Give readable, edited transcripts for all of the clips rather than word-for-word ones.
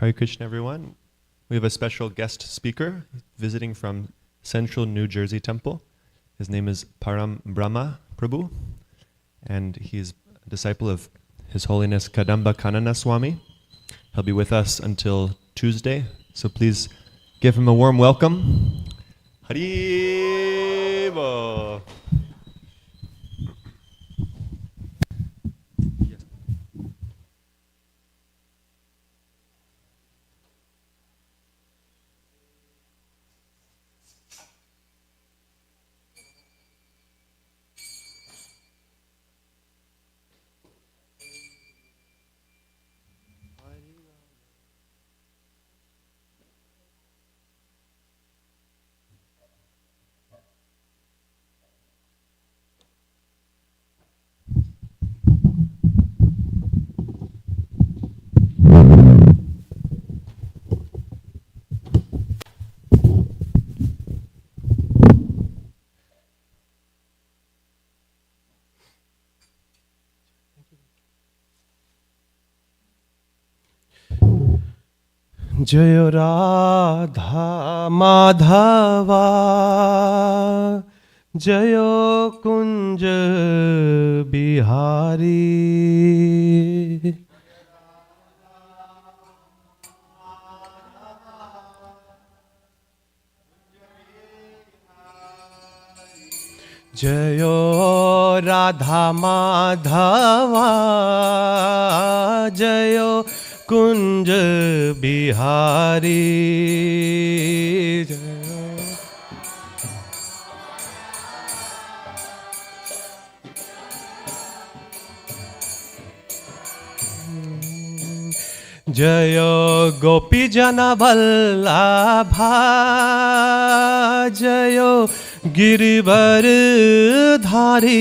Hare Krishna, everyone. We have a special guest speaker visiting from Central New Jersey Temple. His name is Param Brahma Prabhu, and he's a disciple of His Holiness Kadamba Kanana Swami. He'll be with us until Tuesday, so please give him a warm welcome. Haribo! जय राधा माधवा जय कुंज बिहारी जय राधा माधवा जय कुंज बिहारी जय गोपी जन वल्लभा जय गिरिवर धारी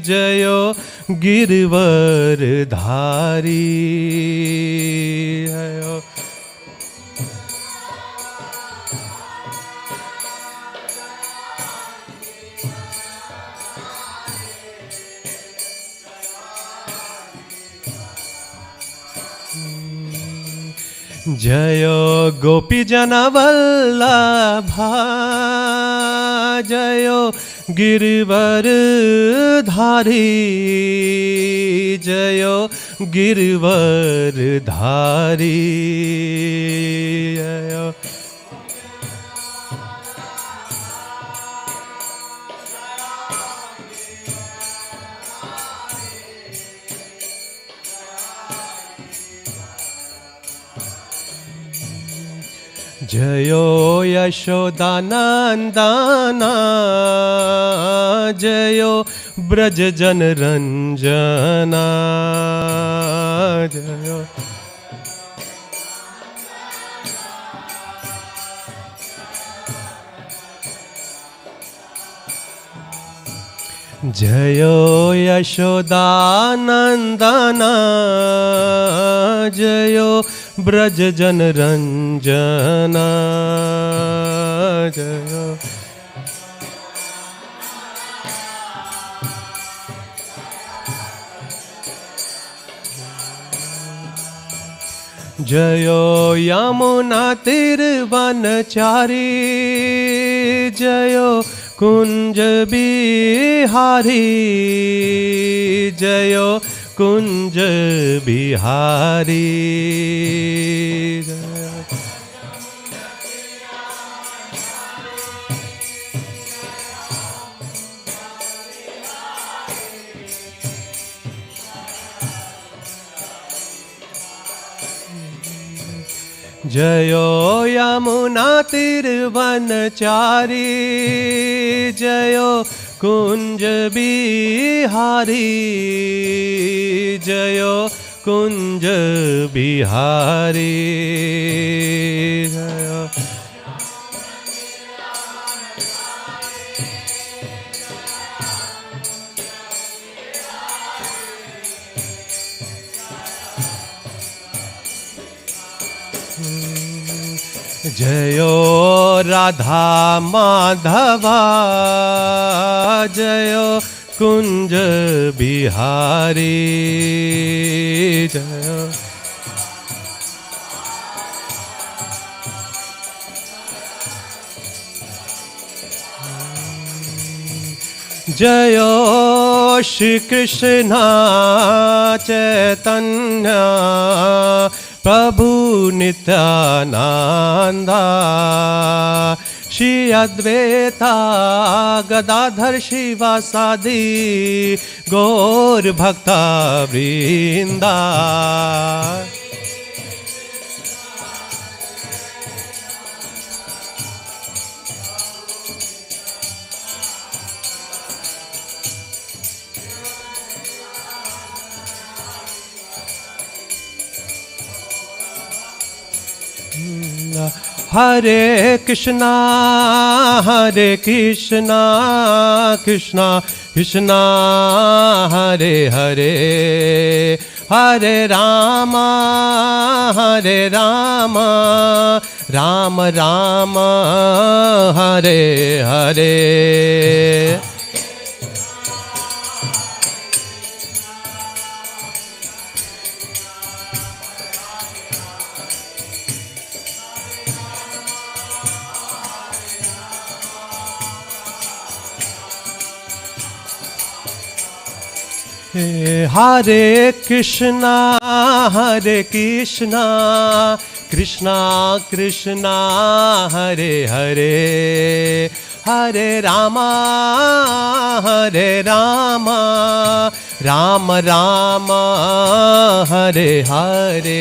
जय गिरवर धारी जय गोपी जन वल्लभा जय गिरवर धारी जय गिरवर धारी जयो यशोदानंदना जयो ब्रज जन रंजना जयो जयो यशोदानंदना जयो ब्रज जन रंजना जयो जयो यमुना तीरवनचारी जयो कुंज बिहारी जयो कुंज बिहारी जयो यमुना तीरवनचारी जयो कुंज बिहारी जयो कुंज बिहारी जयो जयो राधा माधवा जयो कुंज बिहारी जयो जयो श्री कृष्ण चैतन्य प्रभु नित्यानंदा श्री अद्वैता गदाधर शिवासादि गौर भक्ता वृंदा। हरे कृष्णा कृष्णा कृष्णा हरे हरे हरे राम राम राम हरे हरे। हरे कृष्णा कृष्णा कृष्णा हरे हरे हरे राम राम राम हरे हरे।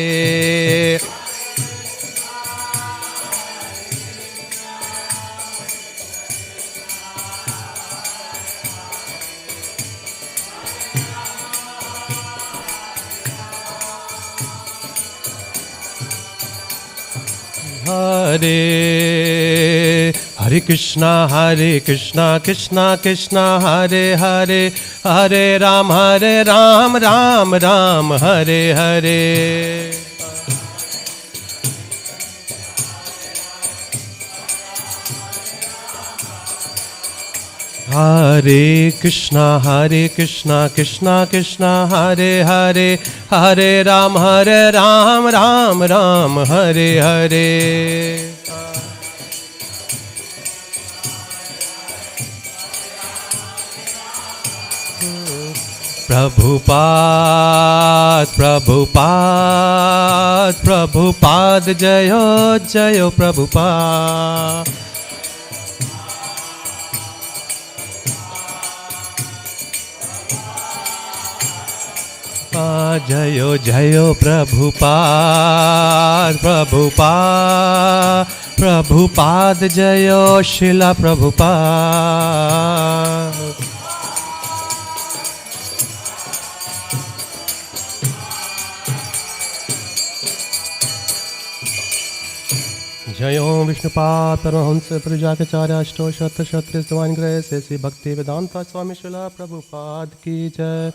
हरे कृष्णा कृष्णा कृष्णा हरे हरे हरे राम राम राम हरे हरे। हरे कृष्णा कृष्णा कृष्णा हरे हरे हरे राम राम हरे हरे। प्रभुपाद जयो जयो प्रभुपाद। जयो जयो प्रभुपाद जयो शिला प्रभुपाद। जयो विष्णुपाद परमहंस परिव्राजकाचार्य अष्टोशत क्षत्रिय ग्रह से भक्ति वेदांता स्वामी शिला प्रभुपाद की जय।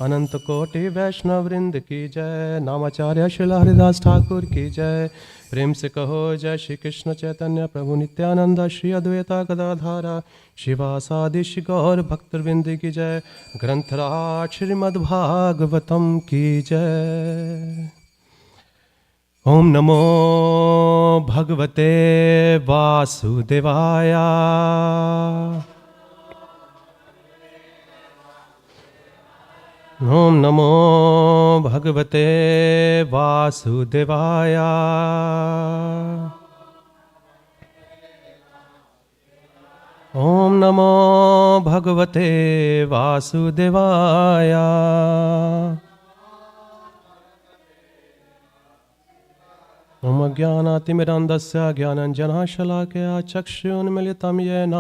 अनंत कोटि वैष्णव वृंद की जय। नामाचार्य शिला हरिदास ठाकुर की जय। प्रेम से कहो जय श्री कृष्ण चैतन्य प्रभु नित्यानंद श्री अद्वैता गदाधारा शिवासादि श्री गौर भक्तवृंद की जय। ग्रंथराज श्रीमद् भागवतम की जय। ओम नमो भगवते वासुदेवाय। ओम नमो भगवते वासुदेवाय। ओम नमो भगवते वासुदेवाय। ओम अज्ञानातिमिरान्धस्य ज्ञानञ्जनशलाकया चक्षुन्मीलितं येन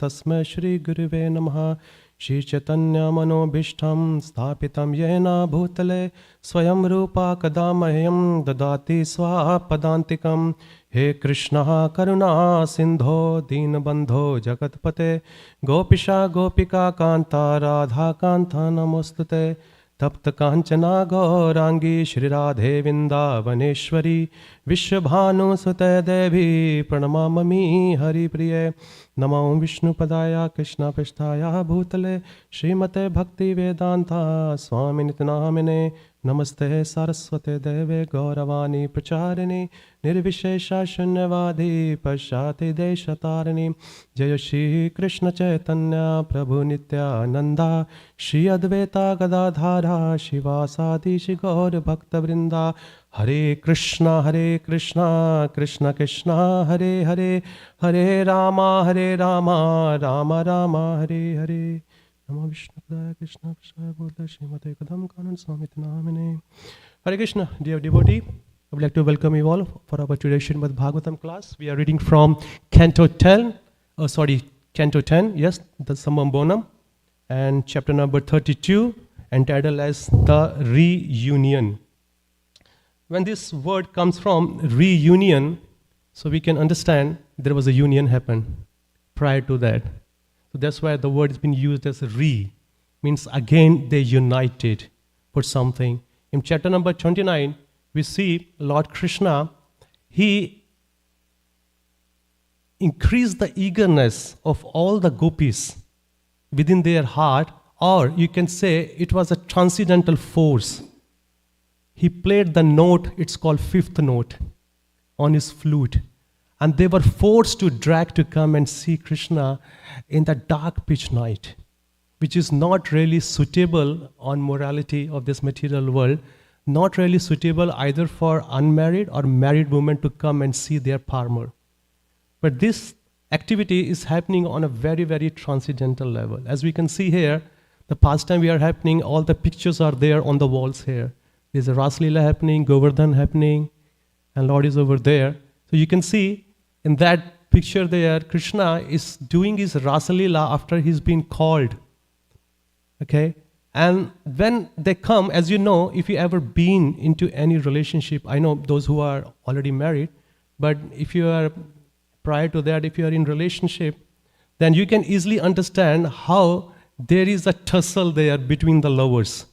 तस्मै श्रीगुरुवे नमः। श्रीचैतन्यमनोभीष्टं स्थापितं येन भूतले स्वयं रूपा कदा मह्यं ददाति स्वापदान्तिकं। हे कृष्णः करुणा सिन्धो दीनबन्धो जगत्पते गोपिका गोपिका कान्ता राधा कान्ता नमोस्तुते। तप्त कांचना गौरांगी श्रीराधे वृंदावनेश्वरी विश्वभानुसुते देवी प्रणमामि हरिप्रिये। नमो विष्णुपदाय कृष्णपृष्ठाय भूतले श्रीमते Bhaktivedanta स्वामिनिति नामिने Namaste Saraswate Deve Gauravani Pracharini Nirvishesha Shunyavadi Pashati Deshatarani Jaya Shri Krishna Chaitanya Prabhu Nityananda Shri Advaita Gadadhara Shivasadi Shri Gaur Bhakta Vrinda Hare Krishna Krishna Krishna Hare Hare Hare Rama Rama Rama Hare Hare Namo Vishnu Padaya Krishna Prasaya Bodha Srimate Kadam Kanan Swamiti Namine. Hare Krishna, dear devotee. I would like to welcome you all for our today Srimad Bhagavatam class. We are reading from Canto 10, yes, the Summum Bonum, and chapter number 32, entitled as The Reunion. When this word comes from reunion, so we can understand there was a union happened prior to that. So that's why the word has been used as re, means again they united for something. In chapter number 29, we see Lord Krishna, he increased the eagerness of all the gopis within their heart, or you can say it was a transcendental force. He played the note, it's called fifth note, on his flute. And they were forced to drag to come and see Krishna in the dark pitch night, which is not really suitable on morality of this material world, not really suitable either for unmarried or married women to come and see their parmar. But this activity is happening on a very, very transcendental level. As we can see here, the pastime we are happening, all the pictures are there on the walls here. There's a Ras Leela happening, Govardhan happening, and Lord is over there. So you can see in that picture there, Krishna is doing his Rasa Leela after he's been called. Okay? And when they come, as you know, if you ever been into any relationship, I know those who are already married, but if you are prior to that, if you are in relationship, then you can easily understand how there is a tussle there between the lovers.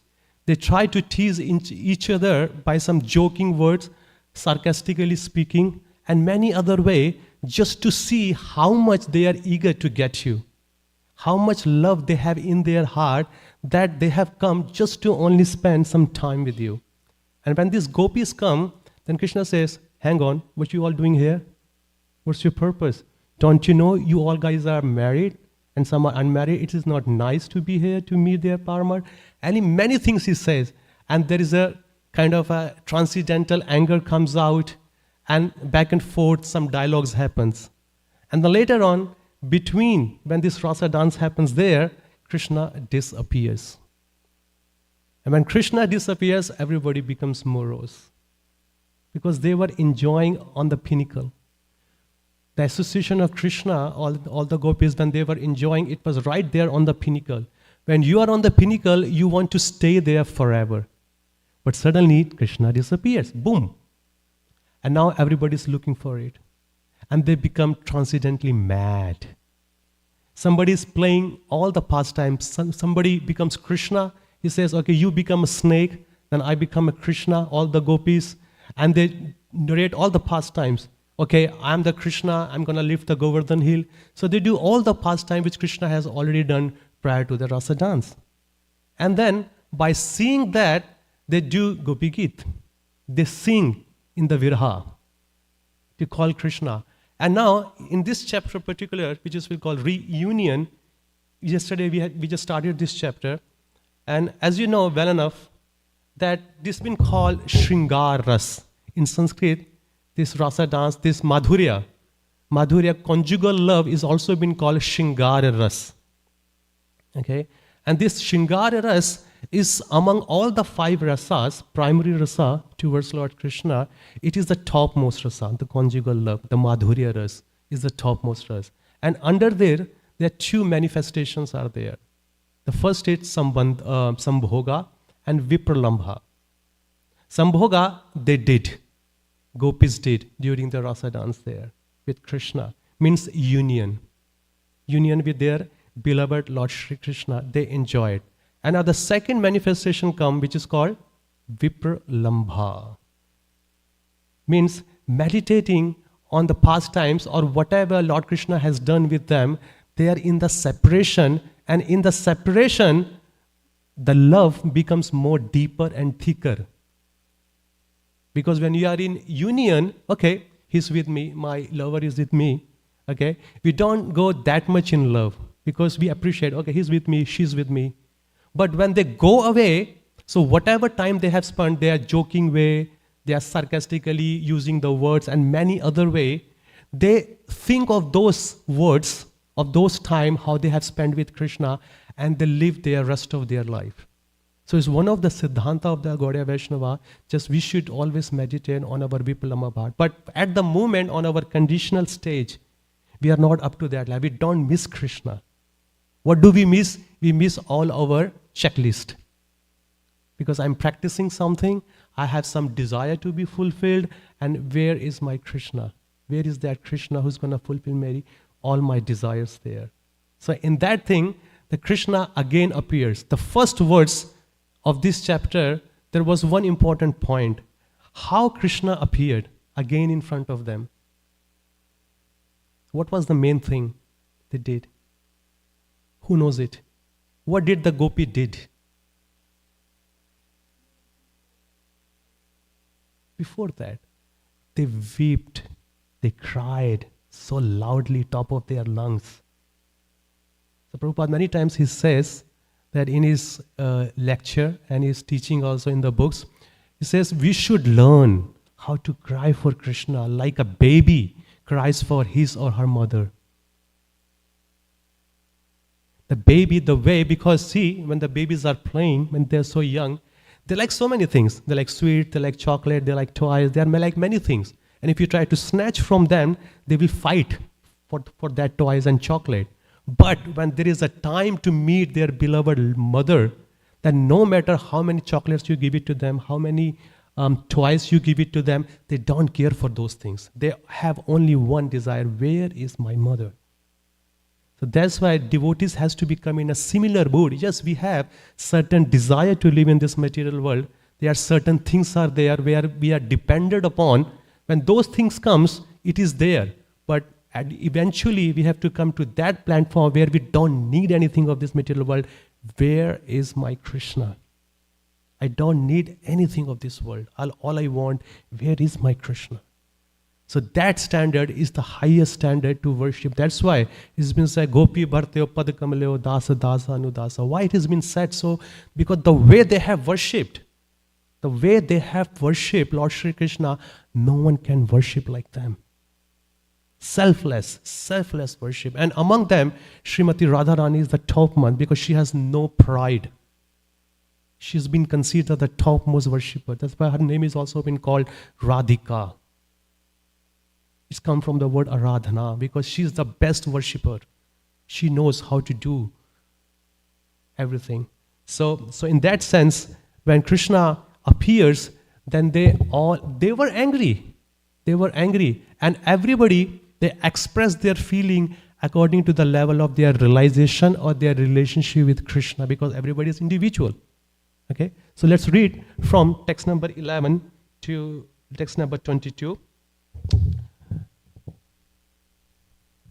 They try to tease each other by some joking words, sarcastically speaking, and many other way, just to see how much they are eager to get you, how much love they have in their heart, that they have come just to only spend some time with you. And when these gopis come, then Krishna says, hang on, what you all doing here? What's your purpose? Don't you know you all guys are married and some are unmarried? It is not nice to be here to meet their parmar. And many things he says. And there is a kind of a transcendental anger comes out, and back and forth some dialogues happens. And then later on, between when this rasa dance happens there, Krishna disappears. And when Krishna disappears, everybody becomes morose, because they were enjoying on the pinnacle. The association of Krishna, all the gopis, when they were enjoying, it was right there on the pinnacle. When you are on the pinnacle, you want to stay there forever. But suddenly, Krishna disappears. Boom. And now everybody is looking for it. And they become transcendently mad. Somebody is playing all the pastimes. Somebody becomes Krishna. He says, okay, you become a snake, then I become a Krishna, all the gopis. And they narrate all the pastimes. Okay, I'm the Krishna, I'm going to lift the Govardhan hill. So they do all the pastime which Krishna has already done prior to the rasa dance. And then by seeing that, they do Gopi Geet. They sing in the Virha to call Krishna. And now, in this chapter particular, which is we call reunion, yesterday we just started this chapter, and as you know well enough, that this has been called Shringar Ras. In Sanskrit, this rasa dance, this Madhurya, conjugal love is also been called Shringar Ras. Okay? And this Shringar Ras is among all the 5 rasas, primary rasa towards Lord Krishna, it is the topmost rasa, the conjugal love, the Madhurya Ras is the topmost ras. And under there are 2 manifestations are there. The first is Sambhoga and Vipralambha. Sambhoga, they did. Gopis did during the rasa dance there with Krishna. Means union. Union with their beloved Lord Shri Krishna. They enjoyed. And now the second manifestation come, which is called Vipralambha. Means meditating on the pastimes or whatever Lord Krishna has done with them, they are in the separation, and in the separation, the love becomes more deeper and thicker. Because when you are in union, okay, he's with me, my lover is with me, okay, we don't go that much in love because we appreciate, okay, he's with me, she's with me. But when they go away, so whatever time they have spent, they are joking way, they are sarcastically using the words and many other way, they think of those words, of those time, how they have spent with Krishna, and they live their rest of their life. So it's one of the Siddhanta of the Gaudiya Vaishnava, just we should always meditate on our Vipulamma Bhat. But at the moment, on our conditional stage, we are not up to that level. We don't miss Krishna. What do we miss? We miss all our checklist. Because I'm practicing something, I have some desire to be fulfilled, and where is my Krishna? Where is that Krishna who's going to fulfill all my desires there? So in that thing, the Krishna again appears. The first words of this chapter, there was one important point. How Krishna appeared again in front of them. What was the main thing they did? Who knows it? What did the gopi did? Before that, they wept, they cried so loudly, top of their lungs. So Prabhupada, many times he says that in his lecture and his teaching also in the books, he says we should learn how to cry for Krishna like a baby cries for his or her mother. The baby, the way, because see, when the babies are playing, when they're so young, they like so many things. They like sweet, they like chocolate, they like toys, they like many things. And if you try to snatch from them, they will fight for that toys and chocolate. But when there is a time to meet their beloved mother, then no matter how many chocolates you give it to them, how many toys you give it to them, they don't care for those things. They have only one desire, where is my mother? So that's why devotees has to become in a similar mood. Yes, we have certain desire to live in this material world. There are certain things are there where we are dependent upon. When those things comes, it is there. But eventually we have to come to that platform where we don't need anything of this material world. Where is my Krishna? I don't need anything of this world. All I want, where is my Krishna? So that standard is the highest standard to worship. That's why it's been said, Gopi bharteo padakamaleo dasa dasa anudasa. Why it has been said so? Because the way they have worshipped, Lord Shri Krishna, no one can worship like them. Selfless worship. And among them, Srimati Radharani is the topmost because she has no pride. She's been considered the topmost worshipper. That's why her name is also been called Radhika. It's come from the word Aradhana because she's the best worshipper. She knows how to do everything. So in that sense, when Krishna appears, then they were angry. They were angry. And everybody, they express their feeling according to the level of their realization or their relationship with Krishna, because everybody is individual. Okay? So let's read from text number 11 to text number 22.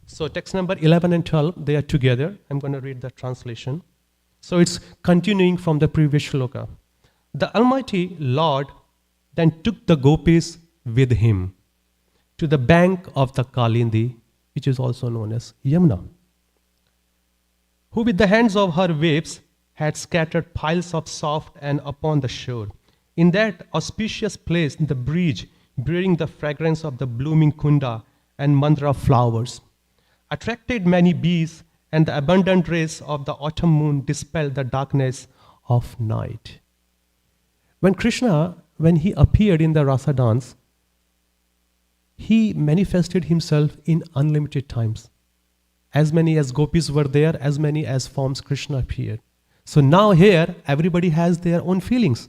So text number 11 and 12, they are together. I'm going to read the translation. So it's continuing from the previous shloka. The Almighty Lord then took the gopis with him to the bank of the Kalindi, which is also known as Yamuna, who with the hands of her waves had scattered piles of soft and upon the shore. In that auspicious place, the breeze, bearing the fragrance of the blooming kunda and mandra flowers, attracted many bees, and the abundant rays of the autumn moon dispelled the darkness of night. When Krishna, when he appeared in the rasa dance, he manifested himself in unlimited times. As many as gopis were there, as many as forms Krishna appeared. So now here, everybody has their own feelings.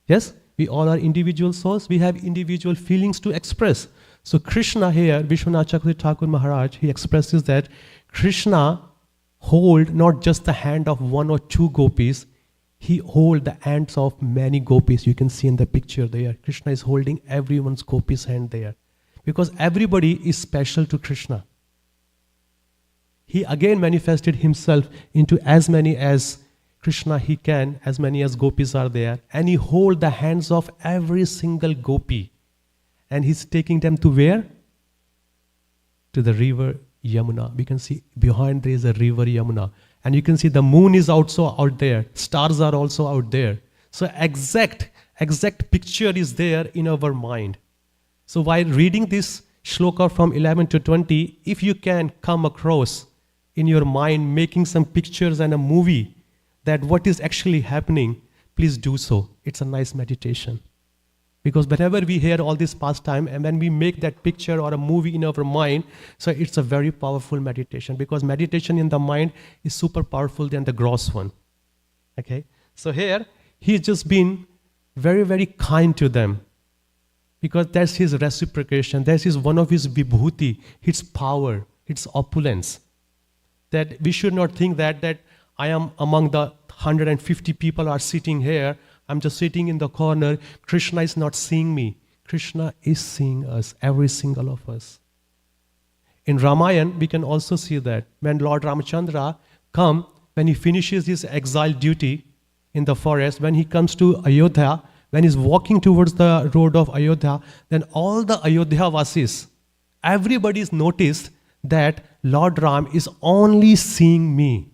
Yes, we all are individual souls. We have individual feelings to express. So Krishna here, Vishwanath Chakravarti Thakur Maharaj, he expresses that Krishna hold not just the hand of one or two gopis, he hold the hands of many gopis. You can see in the picture there. Krishna is holding everyone's gopi's hand there. Because everybody is special to Krishna. He again manifested himself into as many as Krishna, he can, as many as gopis are there, and he hold the hands of every single gopi. And he's taking them to where? To the river Yamuna. We can see behind there is a river Yamuna. And you can see the moon is also out there. Stars are also out there. So exact picture is there in our mind. So while reading this shloka from 11 to 20, if you can come across in your mind making some pictures and a movie that what is actually happening, please do so. It's a nice meditation. Because whenever we hear all this pastime and when we make that picture or a movie in our mind, so it's a very powerful meditation, because meditation in the mind is super powerful than the gross one. Okay? So here, he's just been very, very kind to them, because that's his reciprocation, that's one of his vibhuti, his power, his opulence. That we should not think that I am among the 150 people are sitting here, I'm just sitting in the corner, Krishna is not seeing me. Krishna is seeing us, every single of us. In Ramayana, we can also see that when Lord Ramachandra comes, when he finishes his exile duty in the forest, when he comes to Ayodhya, when he's walking towards the road of Ayodhya, then all the Ayodhya Vasis, everybody's noticed that Lord Ram is only seeing me.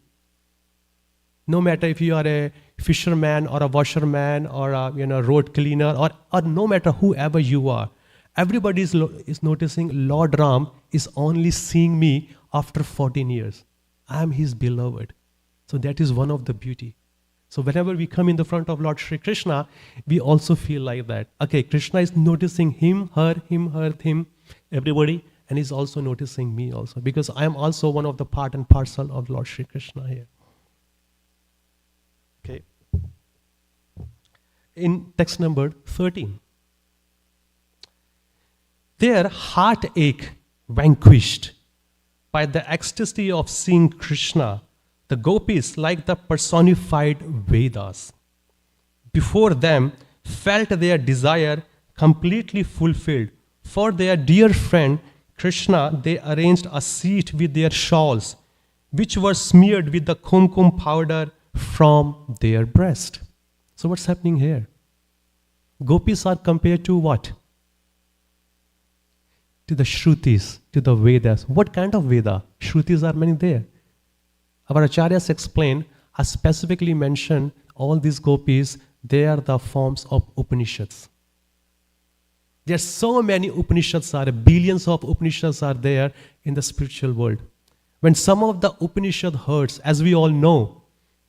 No matter if you are a fisherman or a washerman or a road cleaner or no matter whoever you are, everybody is noticing Lord Ram is only seeing me after 14 years. I am his beloved. So that is one of the beauty. So whenever we come in the front of Lord Shri Krishna, we also feel like that. Okay, Krishna is noticing him, her, everybody, and he's also noticing me also, because I am also one of the part and parcel of Lord Shri Krishna here. Okay. In text number 13. Their heartache vanquished by the ecstasy of seeing Krishna, the gopis, like the personified Vedas, before them felt their desire completely fulfilled. For their dear friend Krishna, they arranged a seat with their shawls, which were smeared with the kumkum powder from their breast. So what's happening here? Gopis are compared to what? To the Shrutis, to the Vedas. What kind of Veda? Shrutis are many there. Our acharyas explain, I specifically mention all these gopis, they are the forms of Upanishads. There are so many Upanishads, billions of Upanishads are there in the spiritual world. When some of the Upanishad herds, as we all know,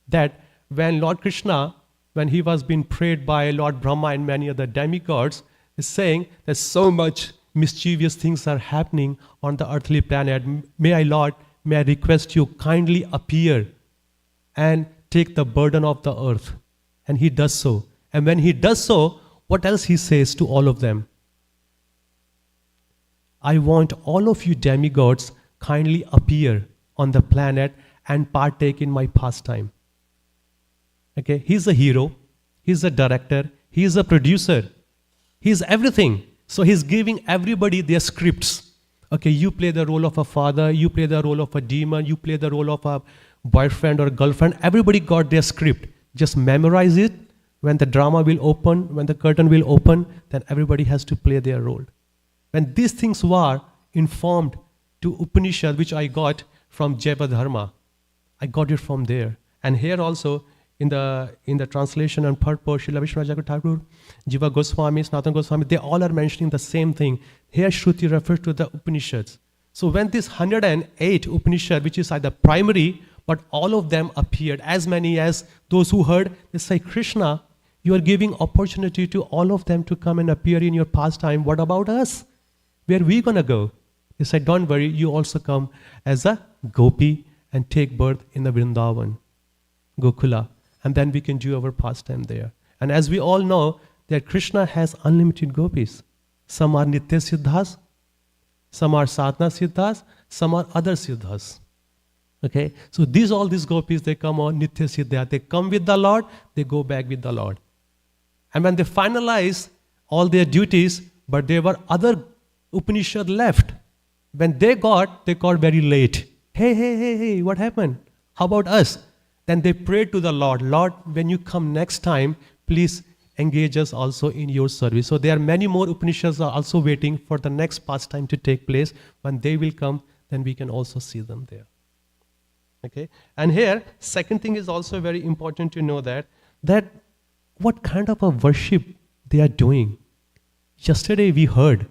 that when Lord Krishna, when he was being prayed by Lord Brahma and many other demigods, is saying that so much mischievous things are happening on the earthly planet. May I request you kindly appear and take the burden of the earth. And he does so. And when he does so, what else he says to all of them? I want all of you demigods kindly appear on the planet and partake in my pastime. Okay, he's a hero, he's a director, he's a producer, he's everything. So he's giving everybody their scripts. Okay, you play the role of a father, you play the role of a demon, you play the role of a boyfriend or girlfriend. Everybody got their script. Just memorize it. When the drama will open, when the curtain will open, then everybody has to play their role. When these things were informed to Upanishad, which I got from Jaiva Dharma, I got it from there. And here also, in the translation and purport, Srila Vishwanath Thakur, Jiva Goswami, Sanatana Goswami, they all are mentioning the same thing. Here Shruti refers to the Upanishads. So when this 108 Upanishad, which is either primary, but all of them appeared, as many as those who heard, they say, Krishna, you are giving opportunity to all of them to come and appear in your pastime. What about us? Where are we going to go? They said, don't worry, you also come as a gopi and take birth in the Vrindavan, Gokula. And then we can do our pastime there. And as we all know, that Krishna has unlimited gopis. Some are Nitya Siddhas, some are Sadhana Siddhas, some are other Siddhas. Okay? So all these gopis, they come on Nitya Siddha. They come with the Lord, they go back with the Lord. And when they finalize all their duties, but there were other Upanishad left. When they got very late. Hey, what happened? How about us? Then they prayed to the Lord, Lord, when you come next time, please engage us also in your service. So there are many more Upanishads are also waiting for the next pastime to take place. When they will come, then we can also see them there. Okay? And here, second thing is also very important to know that what kind of a worship they are doing. Yesterday we heard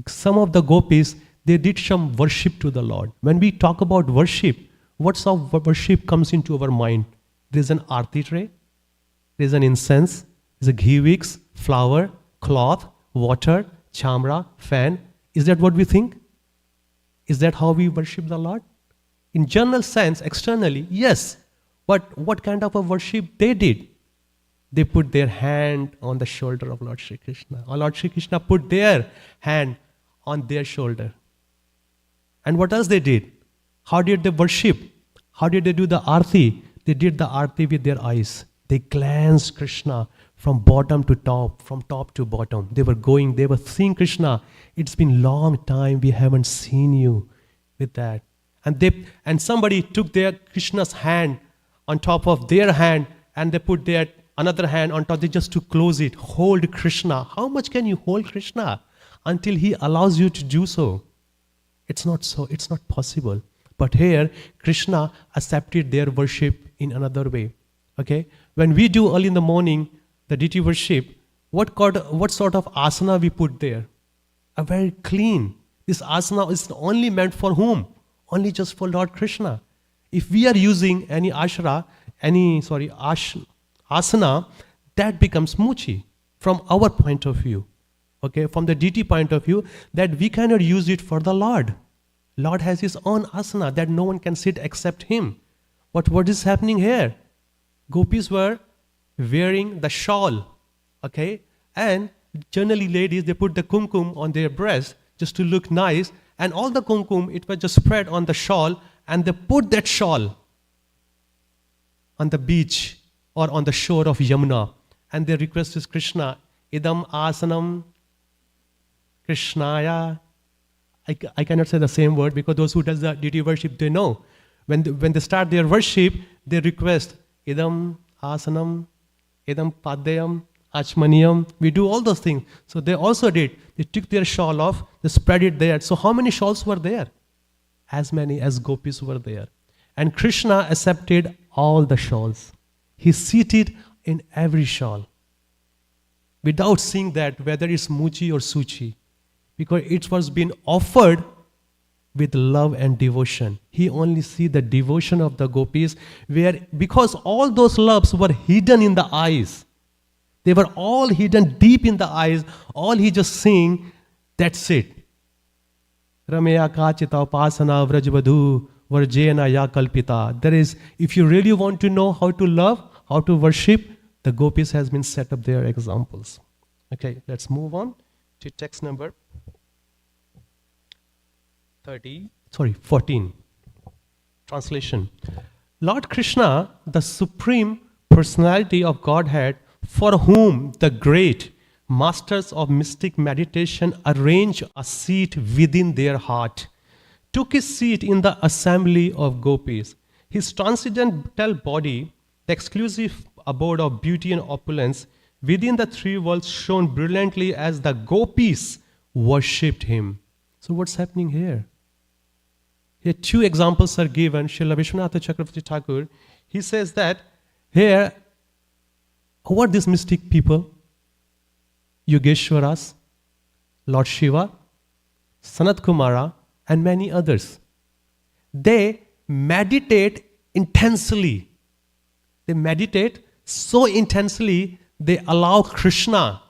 some of the gopis, they did some worship to the Lord. When we talk about worship, what sort of worship comes into our mind? There is an arti tray, there is an incense, there is a ghee wicks, flower, cloth, water, chamra, fan. Is that what we think? Is that how we worship the Lord? In general sense, externally, yes. But what kind of a worship they did? They put their hand on the shoulder of Lord Shri Krishna. Or Lord Shri Krishna put their hand on their shoulder. And what else they did? How did they worship? How did they do the arti? They did the arti with their eyes. They glanced Krishna from bottom to top, from top to bottom. They were seeing Krishna. It's been long time we haven't seen you with that. And somebody took their Krishna's hand on top of their hand and they put their another hand on top, they just to close it, hold Krishna. How much can you hold Krishna until he allows you to do so? It's not so, it's not possible. But here, Krishna accepted their worship in another way. Okay? When we do early in the morning, the deity worship, what sort of asana we put there? A very clean. This asana is only meant for whom? Only just for Lord Krishna. If we are using any asana, that becomes muchi from our point of view. Okay, from the deity point of view, that we cannot use it for the Lord. Lord has his own asana that no one can sit except him. But what is happening here? Gopis were wearing the shawl, okay? And generally ladies, they put the kumkum on their breast just to look nice. And all the kumkum, it was just spread on the shawl, and they put that shawl on the beach or on the shore of Yamuna. And their request is Krishna, idam asanam Krishnaya. I cannot say the same word because those who does the deity worship, they know. When they start their worship, they request idam asanam, idam padyam, achmaniyam. We do all those things. So they also did. They took their shawl off, they spread it there. So how many shawls were there? As many as gopis were there. And Krishna accepted all the shawls. He seated in every shawl without seeing that whether it's muchi or suchi, because it was being offered with love and devotion. He only see the devotion of the gopis, because all those loves were hidden in the eyes. They were all hidden deep in the eyes. All he just seeing, that's it. Ramaya kachita upasana vrajvadhu varjena ya kalpita. There is, if you really want to know how to love, how to worship, the gopis has been set up their examples. Okay, let's move on to text number 14. Translation. Lord Krishna, the Supreme Personality of Godhead, for whom the great masters of mystic meditation arrange a seat within their heart, took his seat in the assembly of gopis. His transcendental body, the exclusive abode of beauty and opulence, within the three worlds shone brilliantly as the gopis worshipped him. So what's happening here? Here two examples are given. Srila Vishwanatha Chakravarti Thakur, he says that here, who are these mystic people? Yogeshwaras, Lord Shiva, Sanat Kumara, and many others. They meditate intensely. They meditate so intensely, they allow Krishna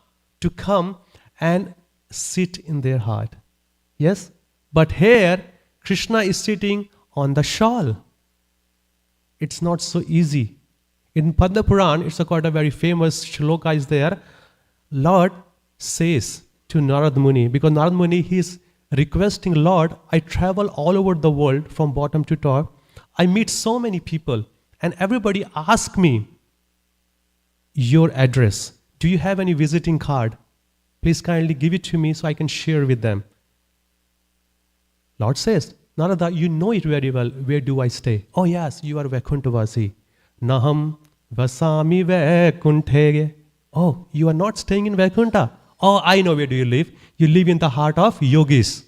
to come and sit in their heart. Yes? But here, Krishna is sitting on the shawl. It's not so easy. In Padma Puran, it's quite a very famous shloka is there. Lord says to Narad Muni, because Narad Muni, he is requesting, Lord, I travel all over the world from bottom to top. I meet so many people and everybody asks me your address. Do you have any visiting card? Please kindly give it to me so I can share with them. Lord says, Narada, you know it very well. Where do I stay? Oh yes, you are Vaikunthavasi. Naham vasami vaikunthe. Oh, you are not staying in Vaikuntha. Oh, I know where do you live. You live in the heart of yogis.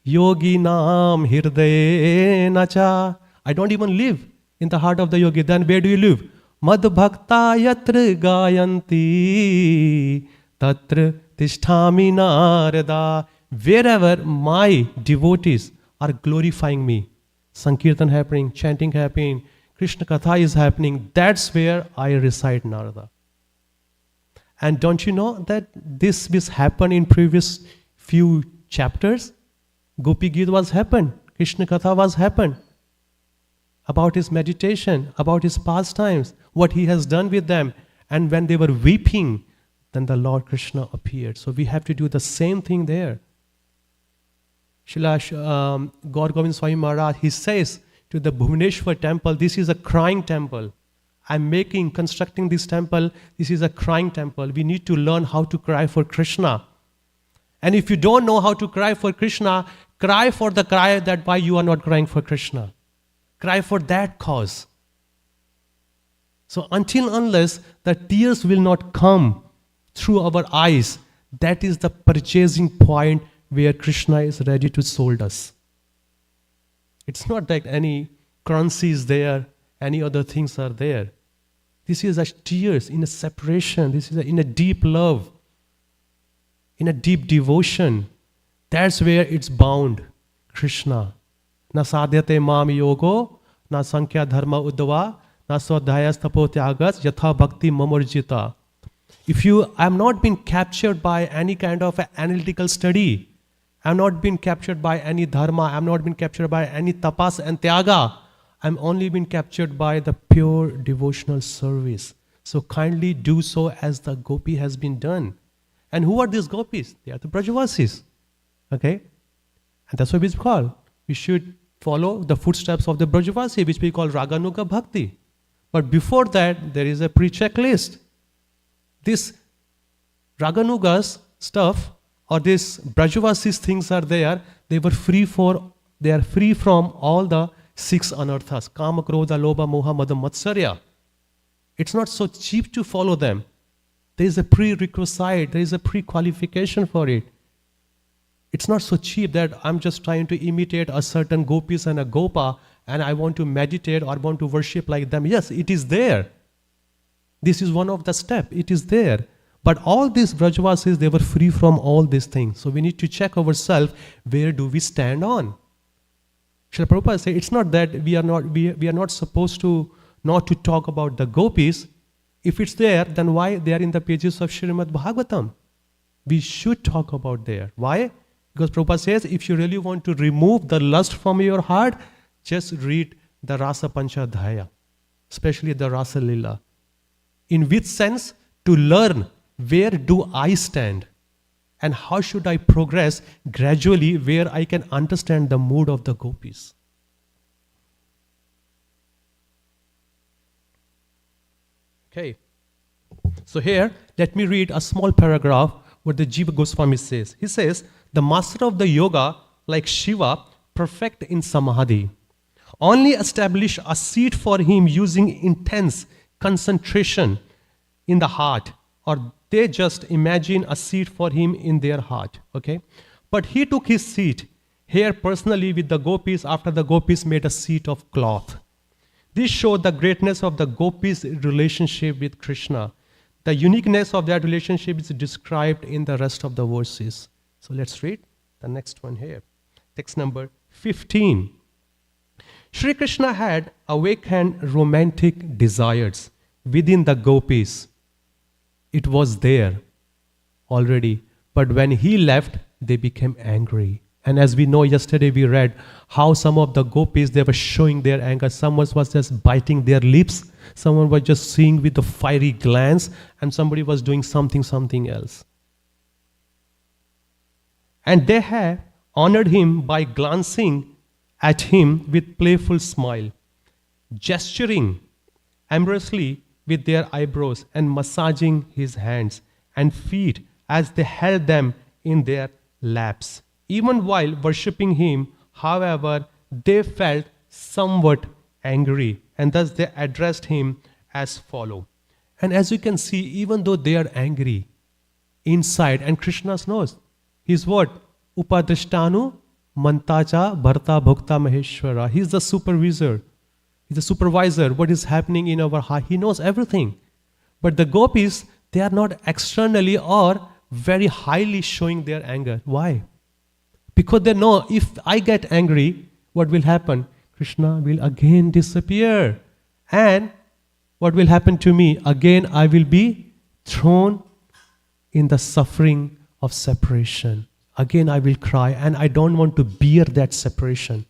Yogi nam hirdaye nacha. I don't even live in the heart of the yogi. Then where do you live? Mad bhakta yatra gayanti tatra tisthami narada. Wherever my devotees are glorifying me, Sankirtan happening, chanting happening, Krishna Katha is happening, that's where I reside, Narada. And don't you know that this happened in previous few chapters? Gopi Gita was happened, Krishna Katha was happened. About his meditation, about his pastimes, what he has done with them. And when they were weeping, then the Lord Krishna appeared. So we have to do the same thing there. Srila Gaur Govind Swami Maharaj, he says to the Bhuvaneshwar temple, this is a crying temple. I'm constructing this temple, this is a crying temple. We need to learn how to cry for Krishna. And if you don't know how to cry for Krishna, cry for the cry that why you are not crying for Krishna. Cry for that cause. So unless the tears will not come through our eyes, that is the purchasing point where Krishna is ready to sold us. It's not that any currency is there, any other things are there. This is a tears in a separation. This is in a deep love, in a deep devotion. That's where it's bound, Krishna. Na sadhyate mam yogo, na sankhya dharma uddhava, na swadhyaya stapo tyagas, yatha bhakti mamurjita. If I'm not been captured by any kind of analytical study, I'm not been captured by any dharma, I'm not been captured by any tapas and tyaga, I'm only been captured by the pure devotional service. So kindly do so as the gopi has been done. And who are these gopis? They are the Brajavasis. Okay? And that's what we call. We should follow the footsteps of the Brajavasi, which we call Raganuga Bhakti. But before that, there is a pre-checklist. This Raganugas stuff or this Brajavasis things are there. They are free from all the 6 anarthas. Kama, Krodha, Lobha, Moha, Mada, Matsarya. It's not so cheap to follow them. There is a prerequisite, there is a pre-qualification for it. It's not so cheap that I'm just trying to imitate a certain gopis and a gopa and I want to meditate or want to worship like them. Yes, it is there. This is one of the steps. It is there. But all these Brajavasis, they were free from all these things. So we need to check ourselves, where do we stand on? Srila Prabhupada said, it's not that we are not supposed to not to talk about the gopis. If it's there, then why they are in the pages of Srimad Bhagavatam? We should talk about there. Why? Because Prabhupada says, if you really want to remove the lust from your heart, just read the Rasa Panchadhyaya, especially the Rasa Lila. In which sense? To learn where do I stand and how should I progress gradually where I can understand the mood of the gopis. Okay. So here, let me read a small paragraph what the Jiva Goswami says. He says, the master of the yoga, like Shiva, perfect in samadhi, only establish a seat for him using intense concentration in the heart, or they just imagine a seat for him in their heart. Okay? But he took his seat here personally with the gopis after the gopis made a seat of cloth. This showed the greatness of the gopis' relationship with Krishna. The uniqueness of that relationship is described in the rest of the verses. So let's read the next one here. Text number 15. Shri Krishna had awakened romantic desires within the gopis. It was there already, but when he left, they became angry. And as we know, yesterday we read how some of the gopis, they were showing their anger. Someone was just biting their lips. Someone was just seeing with a fiery glance, and somebody was doing something else. And they had honored him by glancing at him with playful smile, gesturing amorously with their eyebrows and massaging his hands and feet as they held them in their laps. Even while worshipping him, however, they felt somewhat angry, and thus they addressed him as follow. And as you can see, even though they are angry inside, and Krishna knows, he's what? Upadrishtanu Mantacha Bharta Bhokta Maheshwara. He's the supervisor. He's the supervisor. What is happening in our heart? He knows everything. But the gopis, they are not externally or very highly showing their anger. Why? Because they know if I get angry, what will happen? Krishna will again disappear. And what will happen to me? Again, I will be thrown in the suffering of separation. Again, I will cry, and I don't want to bear that separation.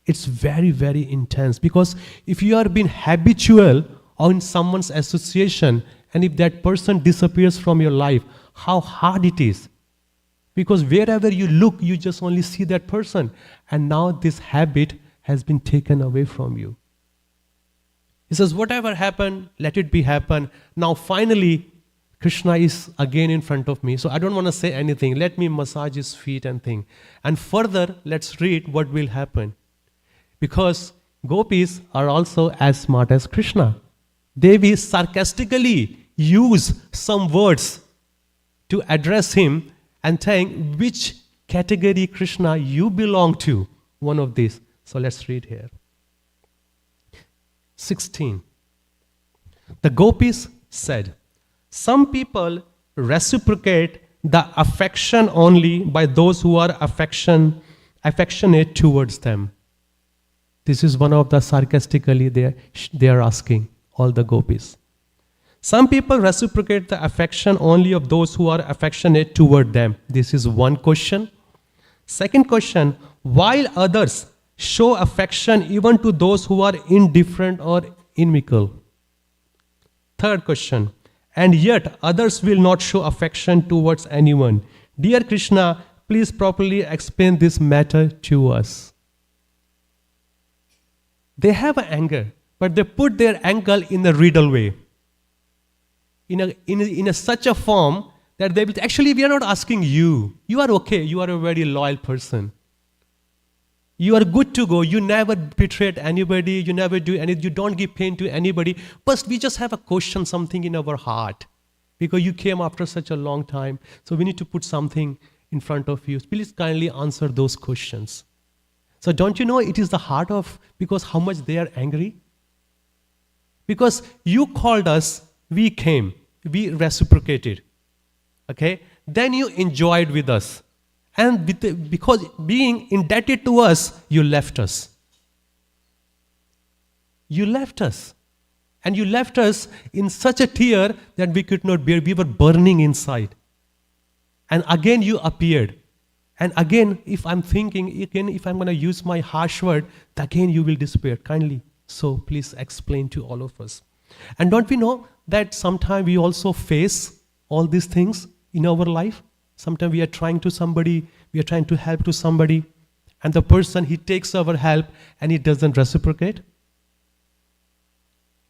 It's very, very intense, because if you are being habitual on someone's association, and if that person disappears from your life, how hard it is. Because wherever you look, you just only see that person. And now this habit has been taken away from you. He says, whatever happened, let it be happen. Now finally, Krishna is again in front of me. So I don't want to say anything. Let me massage his feet and thing. And further, let's read what will happen. Because gopis are also as smart as Krishna. They will sarcastically use some words to address him and saying, which category, Krishna, you belong to? One of these. So let's read here. 16. The gopis said, some people reciprocate the affection only by those who are affectionate towards them. This is one of the sarcastically they are asking, all the gopis. Some people reciprocate the affection only of those who are affectionate toward them. This is one question. Second question, while others show affection even to those who are indifferent or inimical. Third question, and yet others will not show affection towards anyone. Dear Krishna, please properly explain this matter to us. They have anger, but they put their anger in a riddle way. In such a form that they will, actually we are not asking you. You are okay, you are a very loyal person. You are good to go, you never betrayed anybody, you never do anything, you don't give pain to anybody. But we just have a question, something in our heart. Because you came after such a long time, so we need to put something in front of you. Please kindly answer those questions. So don't you know it is the heart of, because how much they are angry? Because you called us, we came, we reciprocated. Okay? Then you enjoyed with us. And because being indebted to us, you left us. You left us. And you left us in such a tear that we could not bear. We were burning inside. And again you appeared. And again, if I'm thinking, again, if I'm going to use my harsh word, again you will disappear. Kindly. So please explain to all of us. And don't we know that sometimes we also face all these things in our life? Sometimes we are trying to somebody, we are trying to help to somebody, and the person, he takes our help and he doesn't reciprocate.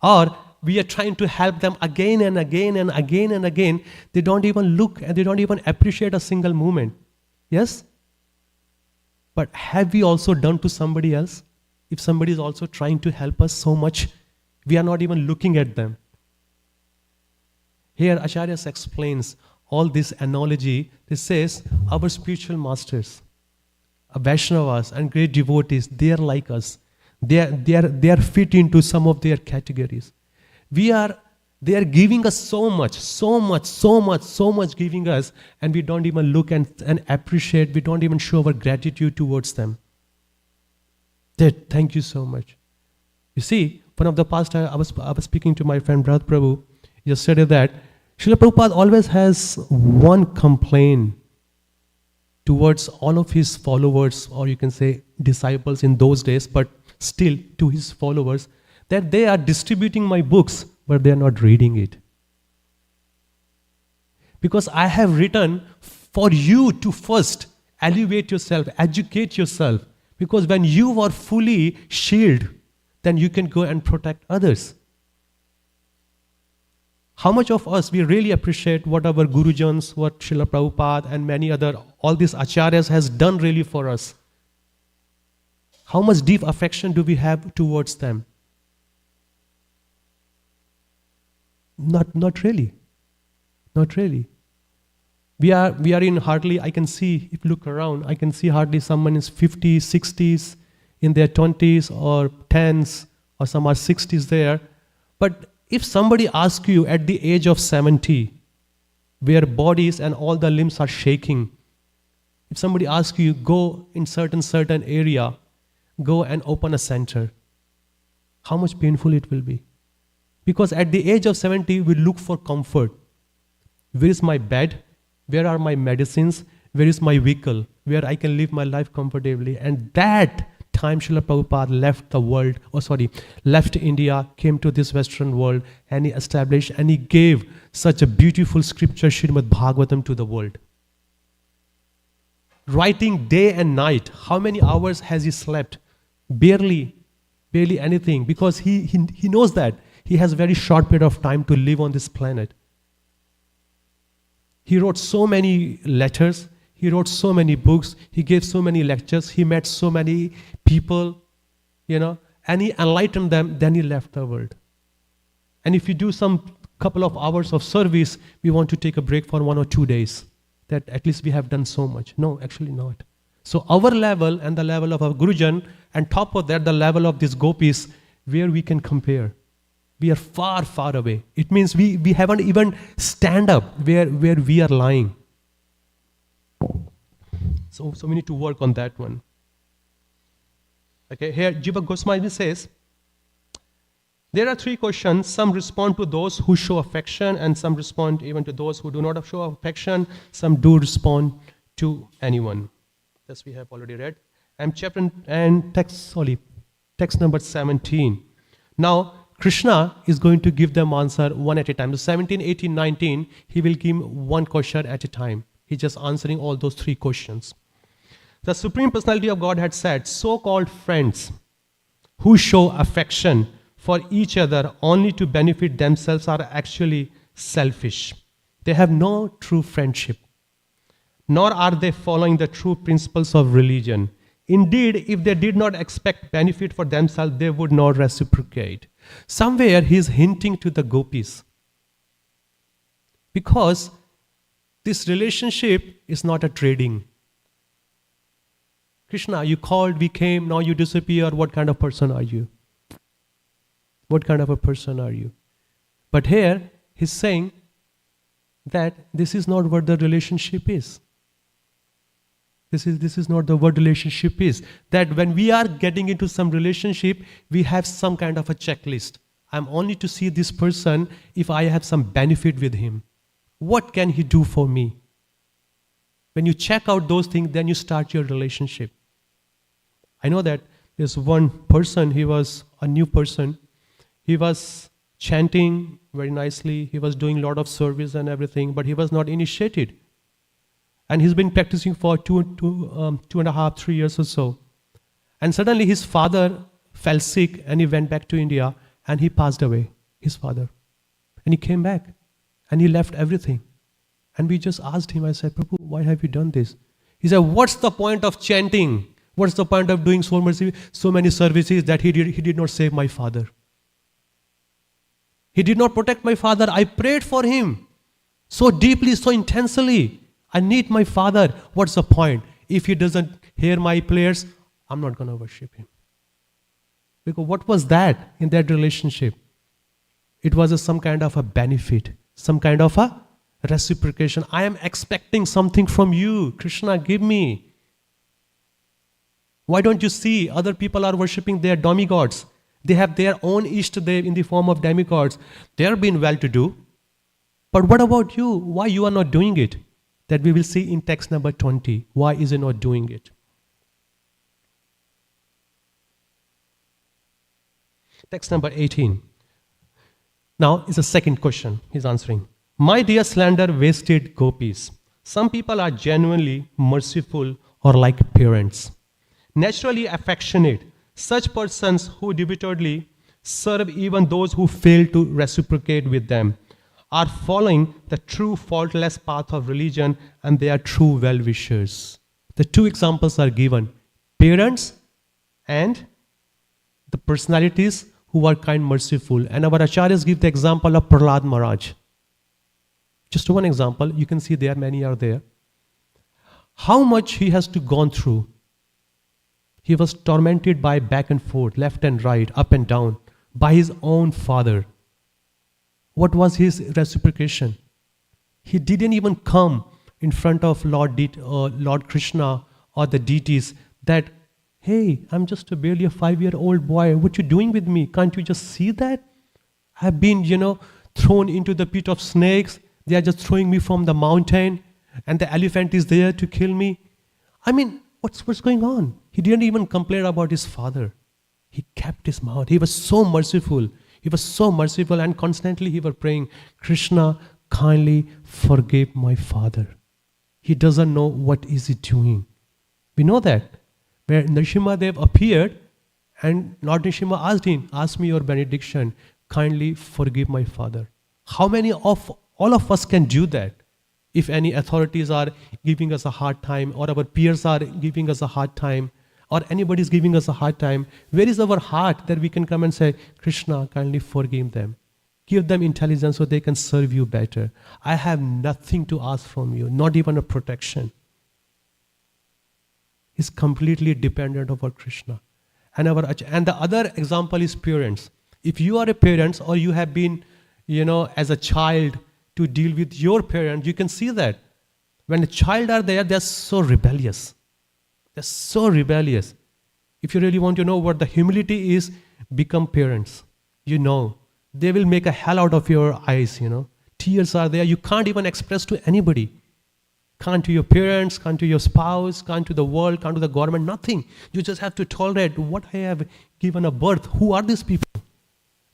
Or we are trying to help them again and again and again and again. They don't even look and they don't even appreciate a single moment. Yes? But have we also done to somebody else? If somebody is also trying to help us so much, we are not even looking at them. Here Acharya explains all this analogy. It says our spiritual masters, Vaishnavas and great devotees, they are like us. They are fit into some of their categories. They are giving us so much giving us, and we don't even look and appreciate, we don't even show our gratitude towards them. Thank you so much. You see, one of the past, I was speaking to my friend Brother Prabhu yesterday that Srila Prabhupada always has one complaint towards all of his followers, or you can say disciples in those days, but still to his followers, that they are distributing my books, but they are not reading it. Because I have written for you to first elevate yourself, educate yourself, because when you are fully shielded, then you can go and protect others. How much of us we really appreciate what our Gurujans, what Srila Prabhupada and many other, all these Acharyas has done really for us? How much deep affection do we have towards them? Not really. Not really. We are in hardly, I can see, if you look around, I can see hardly someone is 50s, 60s, in their 20s or 10s, or some are 60s there. But if somebody asks you at the age of 70, where bodies and all the limbs are shaking, if somebody asks you, go in certain area, go and open a center, how much painful it will be. Because at the age of 70, we look for comfort. Where is my bed? Where are my medicines? Where is my vehicle? Where I can live my life comfortably? And that time Srila Prabhupada left India, came to this Western world, and he established and he gave such a beautiful scripture, Srimad Bhagavatam, to the world. Writing day and night. How many hours has he slept? Barely anything, because he knows that he has a very short period of time to live on this planet. He wrote so many letters, he wrote so many books, he gave so many lectures, he met so many people, and he enlightened them, then he left the world. And if you do some couple of hours of service, we want to take a break for 1 or 2 days. That at least we have done so much. No, actually not. So our level and the level of our Gurujan, and top of that, the level of these gopis, where we can compare. We are far, far away. It means we haven't even stand up where we are lying. So we need to work on that one. Okay, here Jiva Goswami says, there are 3 questions. Some respond to those who show affection, and some respond even to those who do not show affection. Some do respond to anyone. This we have already read. And text number 17. Now, Krishna is going to give them answer one at a time. So 17, 18, 19, he will give one question at a time. He's just answering all those 3 questions. The Supreme Personality of God had said, so-called friends who show affection for each other only to benefit themselves are actually selfish. They have no true friendship, nor are they following the true principles of religion. Indeed, if they did not expect benefit for themselves, they would not reciprocate. Somewhere he is hinting to the gopis. Because this relationship is not a trading. Krishna, you called, we came, now you disappear. What kind of person are you? What kind of a person are you? But here he's saying that this is not what the relationship is. This is not the word relationship is. That when we are getting into some relationship, we have some kind of a checklist. I'm only to see this person if I have some benefit with him. What can he do for me? When you check out those things, then you start your relationship. I know that there's one person, he was a new person. He was chanting very nicely. He was doing a lot of service and everything, but he was not initiated. And he's been practicing for 2.5, 3 years or so. And suddenly his father fell sick and he went back to India and he passed away, his father. And he came back and he left everything. And we just asked him, I said, Prabhu, why have you done this? He said, what's the point of chanting? What's the point of doing so many services that he did not save my father? He did not protect my father. I prayed for him so deeply, so intensely. I need my father. What's the point? If he doesn't hear my prayers, I'm not going to worship him. Because what was that in that relationship? It was some kind of a benefit, some kind of a reciprocation. I am expecting something from you. Krishna, give me. Why don't you see other people are worshipping their demigods? They have their own Ishtadev in the form of demigods. They are being well-to-do. But what about you? Why you are not doing it? That we will see in text number 20. Why is he not doing it? Text number 18. Now is the second question he's answering. My dear slander-wasted gopis, some people are genuinely merciful or like parents, naturally affectionate. Such persons who devotedly serve even those who fail to reciprocate with them are following the true faultless path of religion, and they are true well-wishers. The 2 examples are given. Parents and the personalities who are kind, merciful. And our acharyas give the example of Prahlad Maharaj. Just one example, you can see there, many are there. How much he has to gone through. He was tormented by back and forth, left and right, up and down, by his own father. What was his reciprocation? He didn't even come in front of Lord Krishna or the deities that, hey, I'm just barely a 5-year-old boy. What you doing with me? Can't you just see that? I've been, thrown into the pit of snakes. They are just throwing me from the mountain, and the elephant is there to kill me. I mean, what's going on? He didn't even complain about his father. He kept his mouth. He was so merciful. He was so merciful, and constantly he was praying, Krishna, kindly forgive my father. He doesn't know what is he doing. We know that. Where Nrsimhadev appeared, and Lord Nrsimha asked him, ask me your benediction, kindly forgive my father. How many of all of us can do that? If any authorities are giving us a hard time, or our peers are giving us a hard time, or anybody is giving us a hard time, where is our heart that we can come and say, Krishna, kindly forgive them. Give them intelligence so they can serve you better. I have nothing to ask from you, not even a protection. Is completely dependent upon Krishna. And the other example is parents. If you are a parent or you have been, as a child to deal with your parents, you can see that. When a child are there, they're so rebellious. They're so rebellious. If you really want to know what the humility is, become parents. They will make a hell out of your eyes, Tears are there. You can't even express to anybody. Can't to your parents, can't to your spouse, can't to the world, can't to the government, nothing. You just have to tolerate what I have given a birth. Who are these people?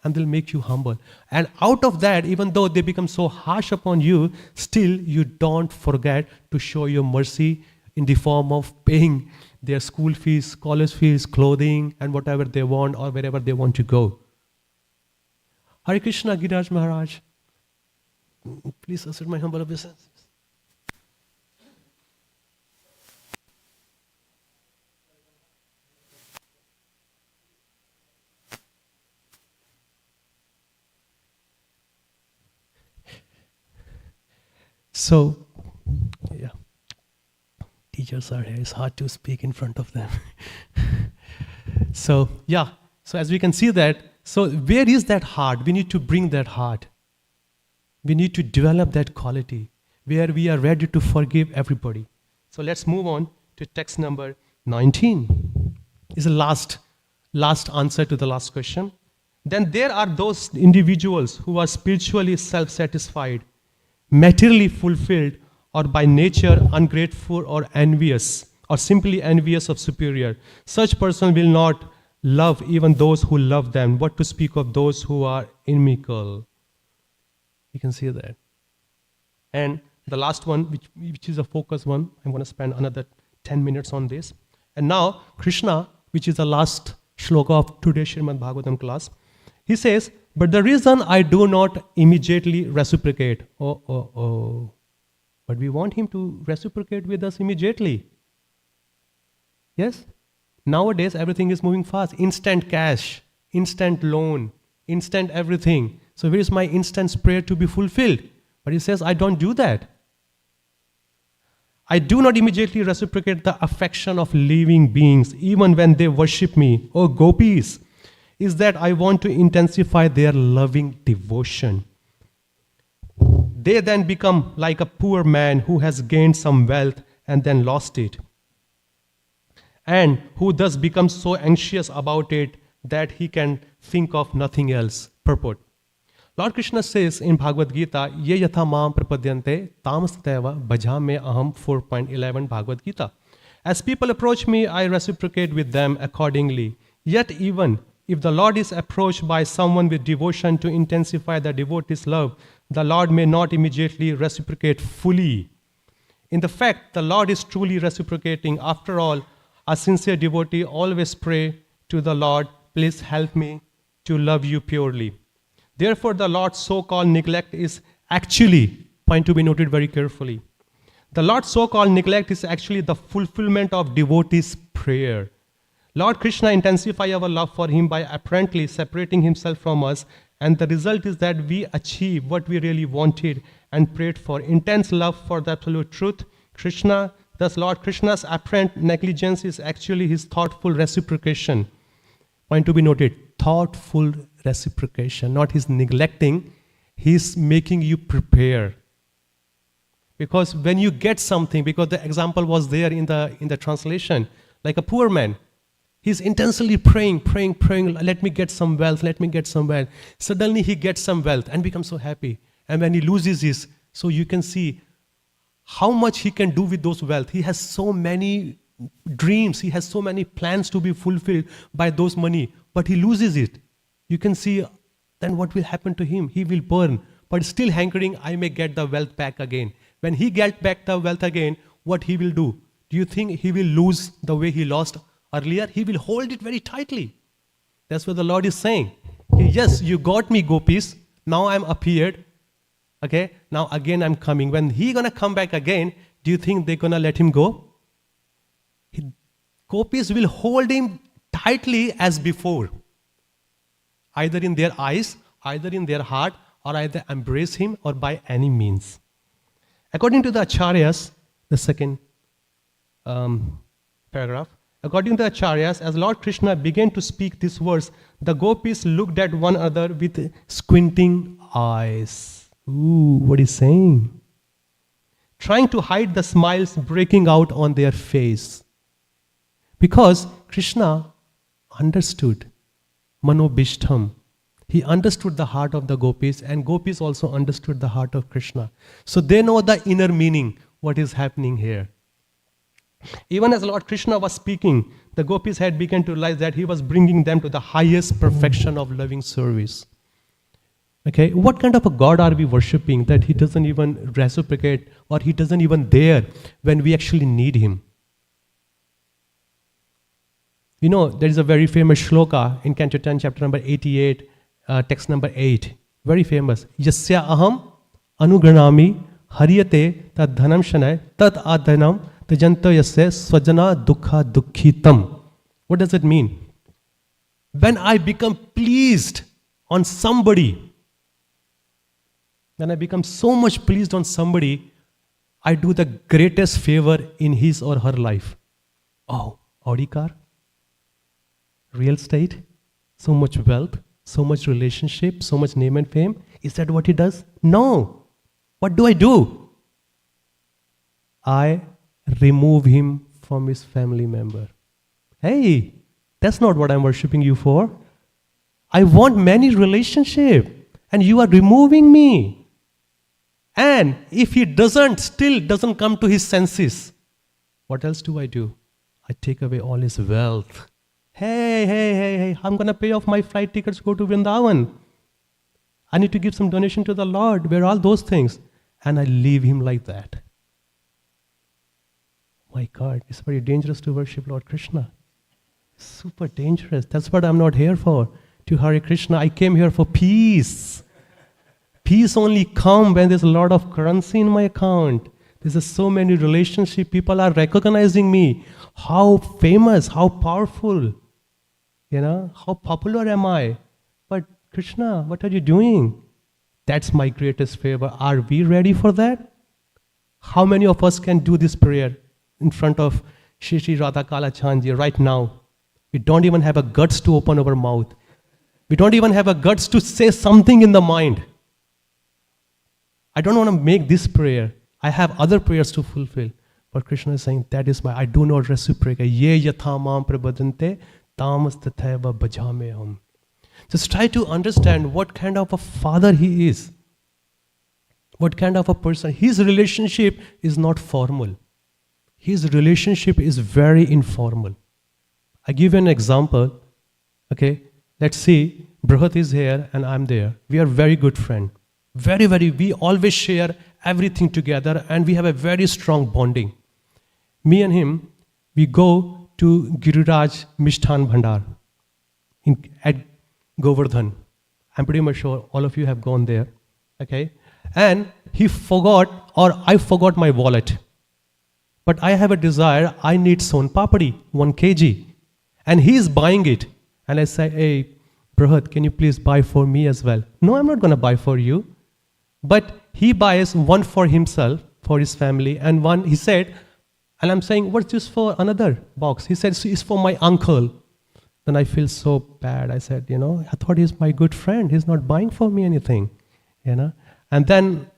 And they'll make you humble. And out of that, even though they become so harsh upon you, still you don't forget to show your mercy in the form of paying their school fees, college fees, clothing, and whatever they want or wherever they want to go. Hare Krishna, Giriraj Maharaj. Please accept my humble obeisances. So, yeah, teachers are here. It's hard to speak in front of them. So as we can see that, so where is that heart? We need to bring that heart. We need to develop that quality where we are ready to forgive everybody. So let's move on to text number 19. Is the last answer to the last question. Then there are those individuals who are spiritually self-satisfied, materially fulfilled, or by nature ungrateful or envious, or simply envious of superior. Such person will not love even those who love them. What to speak of those who are inimical? You can see that. And the last one, which is a focus one, I'm going to spend another 10 minutes on this. And now, Krishna, which is the last shloka of today's Srimad Bhagavatam class, he says, but the reason I do not immediately reciprocate. But we want him to reciprocate with us immediately. Yes? Nowadays, everything is moving fast. Instant cash, instant loan, instant everything. So where is my instant prayer to be fulfilled? But he says, I don't do that. I do not immediately reciprocate the affection of living beings, even when they worship me. Oh, gopis, is that I want to intensify their loving devotion. They then become like a poor man who has gained some wealth and then lost it, and who thus becomes so anxious about it that he can think of nothing else. Purport. Lord Krishna says in Bhagavad Gita, Ye yatha maam prapadyante tamasateva bhajame aham 4.11 Bhagavad Gita. As people approach me, I reciprocate with them accordingly. Yet even if the Lord is approached by someone with devotion to intensify the devotee's love, the Lord may not immediately reciprocate fully. In the fact, the Lord is truly reciprocating. After all, a sincere devotee always pray to the Lord, please help me to love you purely. Therefore, the Lord's so-called neglect is actually, point to be noted very carefully, the Lord's so-called neglect is actually the fulfillment of devotee's prayer. Lord Krishna intensify our love for him by apparently separating himself from us, and the result is that we achieve what we really wanted and prayed for, intense love for the absolute truth, Krishna. Thus Lord Krishna's apparent negligence is actually his thoughtful reciprocation. Point to be noted, thoughtful reciprocation, not his neglecting, he's making you prepare. Because when you get something, because the example was there in the translation, like a poor man, he's intensely praying, let me get some wealth, let me get some wealth. Suddenly he gets some wealth and becomes so happy. And when he loses his, so you can see how much he can do with those wealth. He has so many dreams, he has so many plans to be fulfilled by those money, but he loses it. You can see then what will happen to him. He will burn, but still hankering, I may get the wealth back again. When he gets back the wealth again, what he will do? Do you think he will lose the way he lost earlier? He will hold it very tightly. That's what the Lord is saying. Yes, you got me, gopis. Now I'm appeared. Okay, now again I'm coming. When he gonna come back again, do you think they're gonna let him go? Gopis will hold him tightly as before. Either in their eyes, either in their heart, or either embrace him or by any means. According to the Acharyas, the second paragraph, according to the Acharyas, as Lord Krishna began to speak this verse, the gopis looked at one another with squinting eyes. Ooh, what is saying? Trying to hide the smiles breaking out on their face. Because Krishna understood Manobishtham. He understood the heart of the gopis, and gopis also understood the heart of Krishna. So they know the inner meaning, what is happening here. Even as Lord Krishna was speaking, the gopis had begun to realize that he was bringing them to the highest perfection of loving service. Okay, what kind of a God are we worshipping that he doesn't even reciprocate, or he doesn't even there when we actually need him? You know, there is a very famous shloka in Canto 10, chapter number 88, text number 8. Very famous. Yasya aham anugranami haryate tad dhanam shanay tad adhanam tajanta yasya swajana dukha dukkhitam. What does it mean? When I become pleased on somebody, when I become so much pleased on somebody, I do the greatest favor in his or her life. Oh, Audi car? Real estate? So much wealth? So much relationship? So much name and fame? Is that what he does? No. What do? I remove him from his family member. Hey, that's not what I'm worshipping you for. I want many relationship, and you are removing me. And if he still doesn't come to his senses, what else do? I take away all his wealth. Hey, I'm going to pay off my flight tickets to go to Vrindavan. I need to give some donation to the Lord. Where are all those things? And I leave him like that. My God, it's very dangerous to worship Lord Krishna. Super dangerous. That's what I'm not here for. To Hare Krishna, I came here for peace. Peace only comes when there's a lot of currency in my account. There's so many relationships. People are recognizing me. How famous, how powerful. How popular am I? But Krishna, what are you doing? That's my greatest favor. Are we ready for that? How many of us can do this prayer in front of Shri Shri Radha Kala Chandji right now? We don't even have a guts to open our mouth. We don't even have a guts to say something in the mind. I don't want to make this prayer. I have other prayers to fulfill. But Krishna is saying, that is I do not reciprocate. Ye yatha mam prabhadante tamas tathaiva bhajame hum. Just try to understand what kind of a father he is. What kind of a person. His relationship is not formal. His relationship is very informal. I give you an example. Okay, let's see. Brahat is here and I'm there. We are very good friends. We always share everything together and we have a very strong bonding. Me and him, we go to Giriraj Mishthan Bhandar at Govardhan. I'm pretty much sure all of you have gone there. Okay? And I forgot my wallet. But I have a desire, I need son papadi, 1 kg. And he's buying it. And I say, hey, Brahad, can you please buy for me as well? No, I'm not going to buy for you. But he buys one for himself, for his family, and one, he said, and I'm saying, what's this for another box? He said, it's for my uncle. Then I feel so bad. I said, I thought he's my good friend. He's not buying for me anything, And then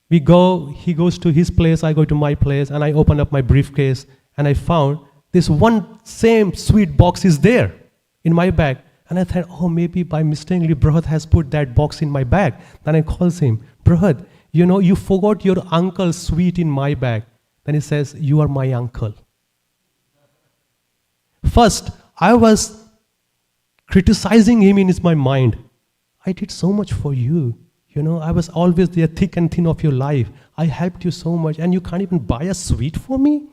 he goes to his place, I go to my place, and I open up my briefcase, and I found this one same sweet box is there in my bag. And I thought, oh, maybe by mistakenly Brahad has put that box in my bag. Then I calls him, Brahad, you forgot your uncle's sweet in my bag. Then he says, you are my uncle. First, I was criticizing him in my mind. I did so much for you. I was always there, thick and thin of your life. I helped you so much, and you can't even buy a sweet for me?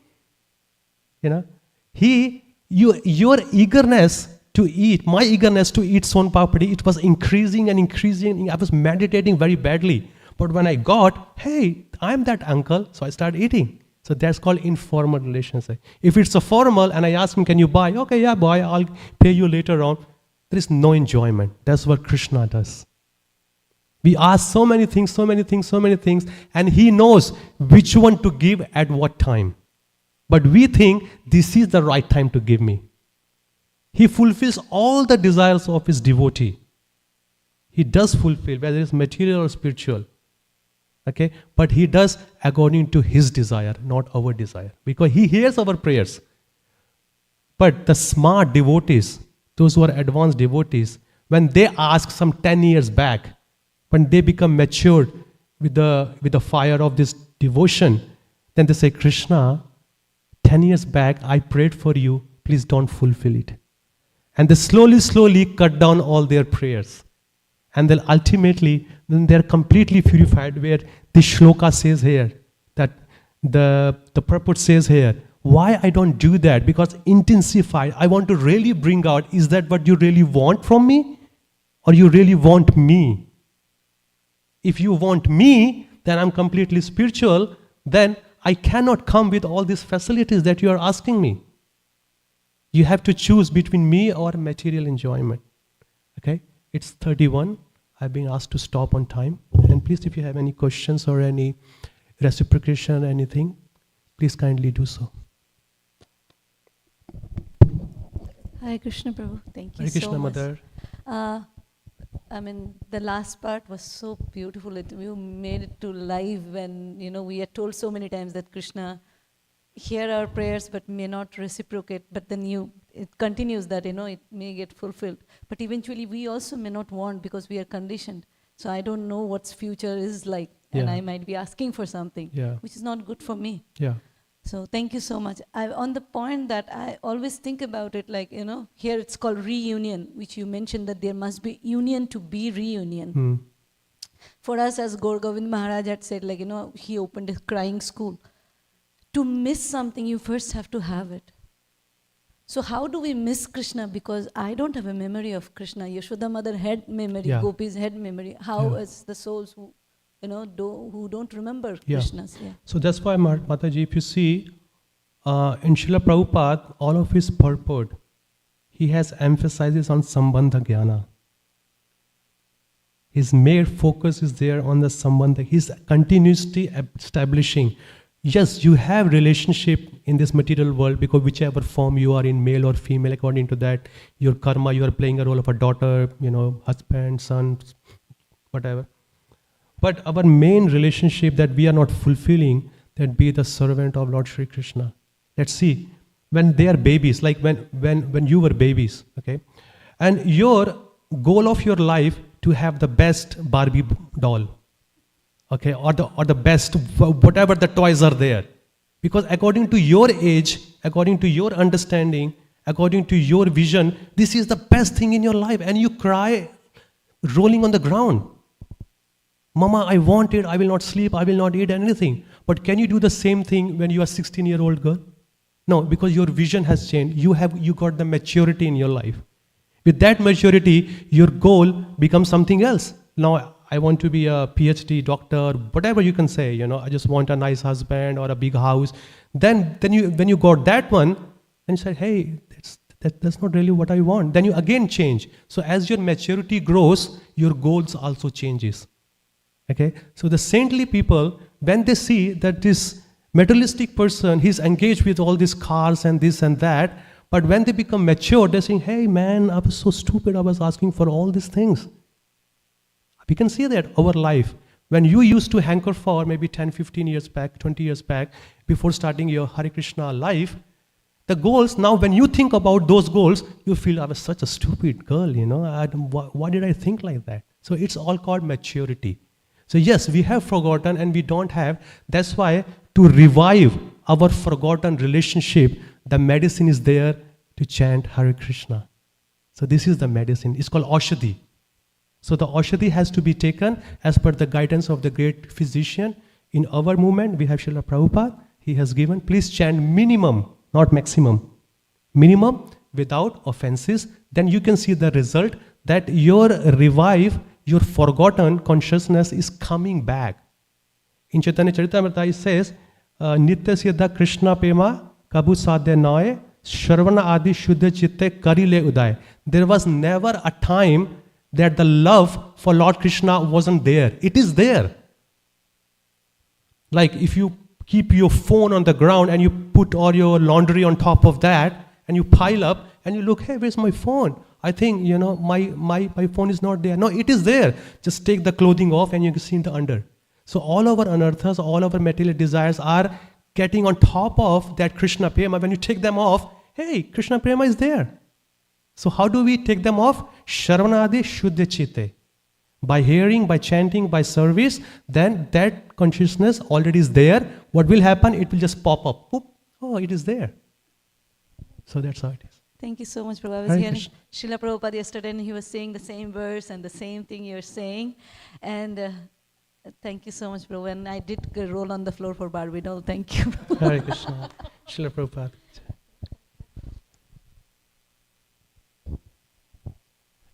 Your eagerness to eat, my eagerness to eat son papdi, it was increasing and increasing. I was meditating very badly. But when I got, hey, I'm that uncle, so I started eating. So that's called informal relationship. If it's a formal and I ask him, can you buy? Okay, yeah, boy, I'll pay you later on. There is no enjoyment. That's what Krishna does. We ask so many things, and he knows which one to give at what time. But we think this is the right time to give me. He fulfills all the desires of his devotee. He does fulfill, whether it's material or spiritual. Okay? But he does according to his desire, not our desire. Because he hears our prayers. But the smart devotees, those who are advanced devotees, when they ask some 10 years back, when they become matured with the fire of this devotion, then they say, Krishna, 10 years back I prayed for you, please don't fulfill it. And they slowly cut down all their prayers. And then ultimately, then they're completely purified, where the shloka says here, that the purport says here, why I don't do that? Because intensify, I want to really bring out, is that what you really want from me? Or you really want me? If you want me, then I'm completely spiritual, then I cannot come with all these facilities that you are asking me. You have to choose between me or material enjoyment. Okay? It's 31. I've been asked to stop on time. And please, if you have any questions or any reciprocation or anything, please kindly do so. Hare Krishna Prabhu. Thank you Hare so Krishna, much. Mother. The last part was so beautiful. You made it to live when, we are told so many times that Krishna hear our prayers but may not reciprocate. But then it continues that, it may get fulfilled. But eventually we also may not want because we are conditioned. So I don't know what's future is like. And I might be asking for something, which is not good for me. Yeah. So thank you so much. On the point that I always think about it, like, here it's called reunion, which you mentioned that there must be union to be reunion. For us, as Gaur Govind Maharaj had said, like, he opened a crying school. To miss something, you first have to have it. So how do we miss Krishna? Because I don't have a memory of Krishna. Yashoda mother had memory, Gopis had memory. How is the souls who who don't remember Krishna's? So that's why, Mataji, if you see, in Srila Prabhupada, all of his purport, he has emphasizes on Sambandha Jnana. His main focus is there on the Sambandha. He's continuously establishing, yes, you have relationship in this material world because whichever form you are in, male or female, according to that, your karma, you are playing a role of a daughter, husband, son, whatever. But our main relationship that we are not fulfilling, that be the servant of Lord Shri Krishna. Let's see, when they are babies, like when you were babies, okay, and your goal of your life to have the best Barbie doll, okay, or the best whatever the toys are there, because according to your age, according to your understanding, according to your vision, this is the best thing in your life, and you cry rolling on the ground. Mama, I want it, I will not sleep, I will not eat anything. But can you do the same thing when you are 16-year-old girl? No, because your vision has changed. You got the maturity in your life. With that maturity, your goal becomes something else. Now, I want to be a PhD doctor, whatever you can say, I just want a nice husband or a big house. Then when you got that one, then you said, hey, that's not really what I want. Then you again change. So as your maturity grows, your goals also changes. Okay? So the saintly people, when they see that this materialistic person, he's engaged with all these cars and this and that, but when they become mature, they're saying, hey man, I was so stupid, I was asking for all these things. We can see that our life. When you used to hanker for maybe 10, 15 years back, 20 years back, before starting your Hare Krishna life, the goals, now when you think about those goals, you feel I was such a stupid girl, why did I think like that? So it's all called maturity. So yes, we have forgotten and we don't have. That's why to revive our forgotten relationship, the medicine is there to chant Hare Krishna. So this is the medicine. It's called Aushadhi. So the Aushadhi has to be taken as per the guidance of the great physician. In our movement, we have Srila Prabhupada. He has given, please chant minimum, not maximum. Minimum without offenses. Then you can see the result that your revive, your forgotten consciousness is coming back. In Chaitanya Charitamrita it says, Nitya Siddha Krishna Pema Kabu Sadhya Nae Shravana Adi Shuddha Chitte Karile Uday. There was never a time that the love for Lord Krishna wasn't there. It is there. Like if you keep your phone on the ground and you put all your laundry on top of that and you pile up and you look, hey, where's my phone? I think, my phone is not there. No, it is there. Just take the clothing off and you can see in the under. So all our anarthas, all our material desires are getting on top of that Krishna Prema. When you take them off, hey, Krishna Prema is there. So how do we take them off? Shravanadi Shuddha Chitte. By hearing, by chanting, by service, then that consciousness already is there. What will happen? It will just pop up. Oop. Oh, it is there. So that's how it is. Thank you so much, Prabhu. I was Hare hearing Krishna. Srila Prabhupada yesterday and he was saying the same verse and the same thing you're saying. And thank you so much, Prabhu. And I did roll on the floor for Barbie doll. Thank you. Hare Krishna. Srila Prabhupada.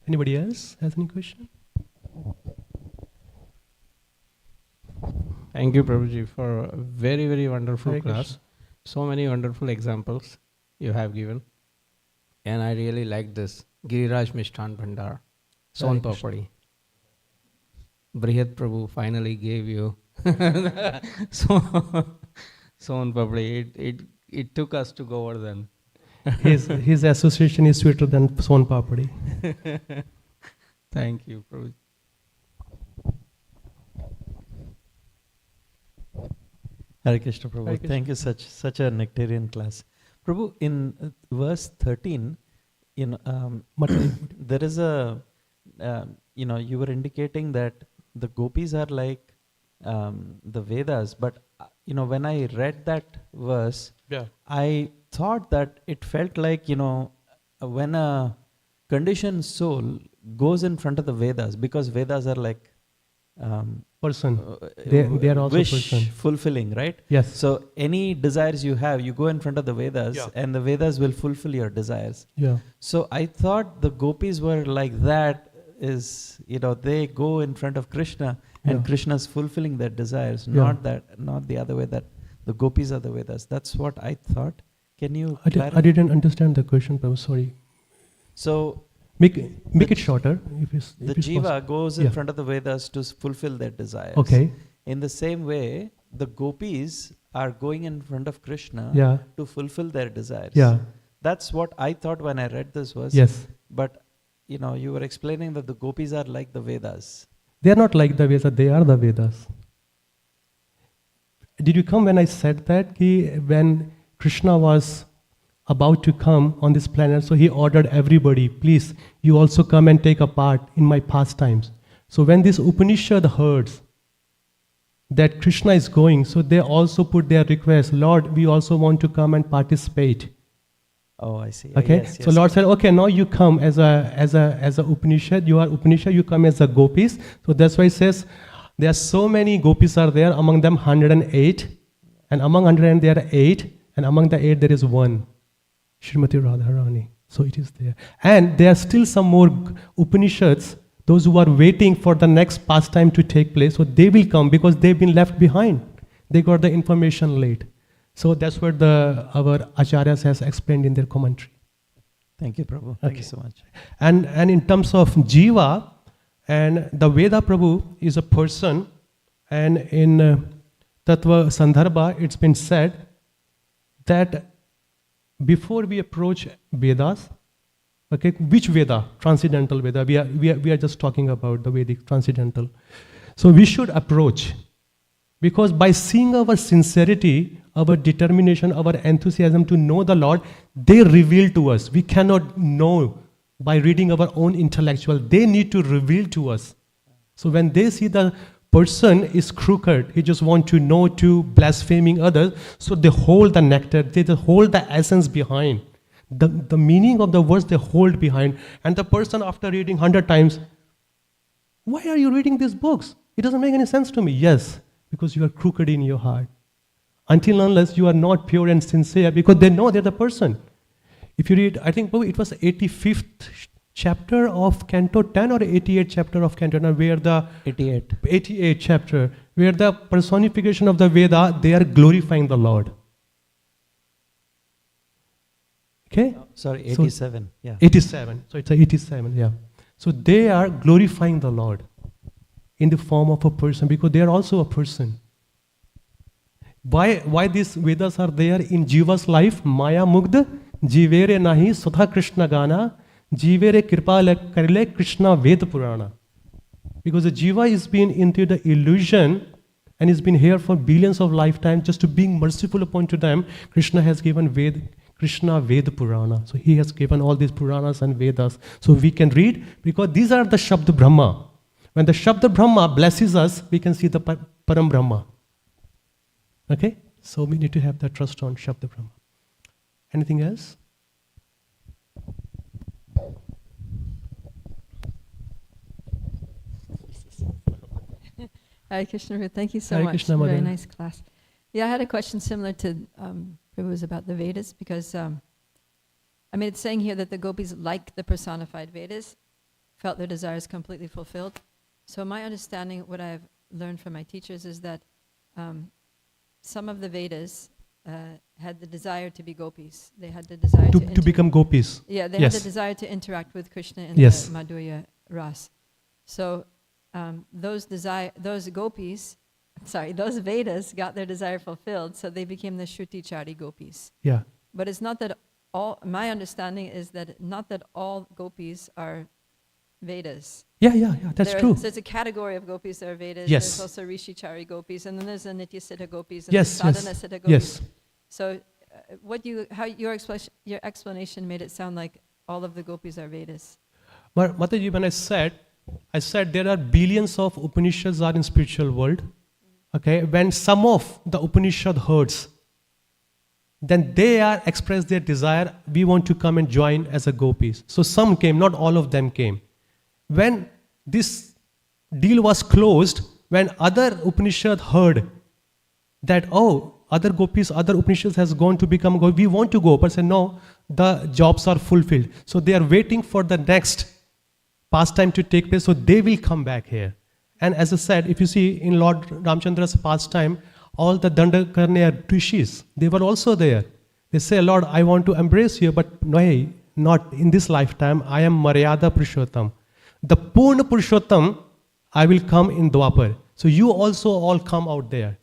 Anybody else has any question? Thank you, Prabhuji, for a very, very wonderful Hare class. Krishna. So many wonderful examples you have given. And I really like this. Giriraj Mishtan Bhandar. Son Hare Krishna. Papadi. Brihat Prabhu finally gave you Son Papadi. It took us to Govardhan. His association is sweeter than Son Papadi. Thank you, Prabhuji. Hare Krishna, Prabhu. Hare Krishna. Thank you, such a nectarian class. Prabhu, in verse 13, there is a, you were indicating that the gopis are like the Vedas, but when I read that verse, Yeah. I thought that it felt like, when a conditioned soul goes in front of the Vedas, because Vedas are like Person. They are also wish person. fulfilling, right? Yes. So any desires you have, you go in front of the Vedas, Yeah. and the Vedas will fulfill your desires. Yeah. So I thought the gopis were like that, is they go in front of Krishna, and Yeah. Krishna's fulfilling their desires, Yeah. not the other way, that the gopis are the Vedas. That's what I thought. Can you I clarify? didn't understand the question, Prabhu. Sorry. So Make it shorter. If it's Jiva possible. goes in Yeah. front of the Vedas to fulfill their desires. Okay. In the same way, the gopis are going in front of Krishna Yeah. to fulfill their desires. Yeah. That's what I thought when I read this verse. Yes. But you were explaining that the gopis are like the Vedas. They are not like the Vedas. They are the Vedas. Did you come when I said that? When Krishna was about to come on this planet, so he ordered everybody, please, you also come and take a part in my pastimes. So when this Upanishad herds that Krishna is going, so they also put their request, Lord, we also want to come and participate. Oh, I see. Okay, Yes, so yes. Lord said, okay, now you come as a Upanishad. You are Upanishad. You come as a gopis. So that's why it says there are so many gopis are there. Among them 108, and among 108 there are 8, and among the 8 there is one, Srimati Radharani. So it is there, and there are still some more Upanishads. Those who are waiting for the next pastime to take place, so they will come because they've been left behind. They got the information late. So that's what our acharyas has explained in their commentary. Thank you, Prabhu. Thank you Okay. so much. And in terms of Jiva, and the Veda Prabhu is a person, and in Tattva Sandarbha, it's been said that before we approach Vedas, okay, which Veda? Transcendental Veda. We are just talking about the Vedic transcendental. So we should approach, because by seeing our sincerity, our determination, our enthusiasm to know the Lord, they reveal to us. We cannot know by reading our own intellectual. They need to reveal to us. So when they see the person is crooked, he just want to know to blaspheming others, so they hold the nectar, they just hold the essence behind. The meaning of the words they hold behind. And the person after reading 100 times, why are you reading these books? It doesn't make any sense to me. Yes, because you are crooked in your heart. Until unless you are not pure and sincere, because they know they're the person. If you read, I think it was 85th chapter of Canto 10 or 88th chapter of Canto 10, where the 88th chapter, where the personification of the Veda, they are glorifying the Lord. Okay? Sorry, So- 87. Yeah. 87. So it's a 87, yeah. So they are glorifying the Lord in the form of a person, because they are also a person. Why these Vedas are there in Jiva's life? Maya Mugdha, Jivere Nahi, Sudha Krishna Gana, Jivere Kripa Karile Krishna Ved Purana. Because the Jiva is been into the illusion and has been here for billions of lifetimes, just to being merciful upon to them. Krishna has given Krishna Ved Purana. So he has given all these Puranas and Vedas. So we can read, because these are the Shabda Brahma. When the Shabda Brahma blesses us, we can see the Param Brahma. Okay? So we need to have that trust on Shabda Brahma. Anything else? Hare Krishna, thank you so Hare much. Krishna, Very Mother. nice class. Yeah, I had a question similar to Prabhu's about the Vedas, because it's saying here that the gopis, like the personified Vedas, felt their desires completely fulfilled. So my understanding, what I've learned from my teachers, is that some of the Vedas had the desire to be gopis. They had the desire To become gopis. Yeah, they Yes. had the desire to interact with Krishna in Yes. the Madhurya Ras. So those gopis, those Vedas got their desire fulfilled, so they became the Shruti-chari gopis. Yeah. But it's not that my understanding is that not that all gopis are Vedas. Yeah, that's true. So it's a category of gopis that are Vedas. Yes. There's also Rishi-chari gopis, and then there's the Nitya-siddha gopis, and Yes, Sadhana yes, siddha gopis. yes. So how your explanation made it sound like all of the gopis are Vedas. But Mataji, when I said there are billions of Upanishads are in spiritual world. Okay, when some of the Upanishad hurts, then they are express their desire, we want to come and join as a gopis. So some came, not all of them came. When this deal was closed, when other Upanishad heard that, other gopis, other Upanishads has gone to become gopis, we want to go, but said no, the jobs are fulfilled. So they are waiting for the next pastime to take place, so they will come back here. And as I said, if you see in Lord Ramchandra's pastime, all the Dandakarnya rishis, they were also there. They say, Lord, I want to embrace you, but no, not in this lifetime. I am Maryada Purushottam. The Purna Purushottam, I will come in Dwapar. So you also all come out there.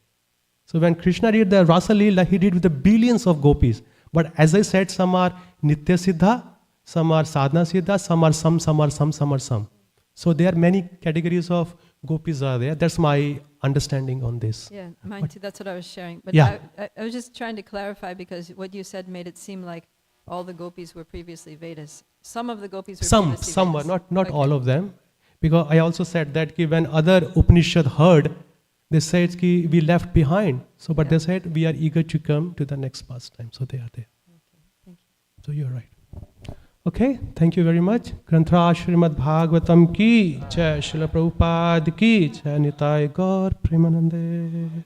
So when Krishna did the Rasa Leela, he did with the billions of gopis. But as I said, some are Nitya Siddha, some are Sadhana Siddha, some are some. So there are many categories of gopis are there. That's my understanding on this. Yeah, mine too. That's what I was sharing. But Yeah. I was just trying to clarify, because what you said made it seem like all the gopis were previously Vedas. Some of the gopis were previously Some were, Vedas. not Okay. all of them. Because I also said that when other Upanishad heard, they said we left behind. So, but Yeah. they said we are eager to come to the next pastime. So they are there. Okay, thank you. So you're right. Okay, thank you very much. Grantra Srimad Bhagavatam ki, Jai Srila Prabhupada ki, Jai Nitai Gaur Premanande.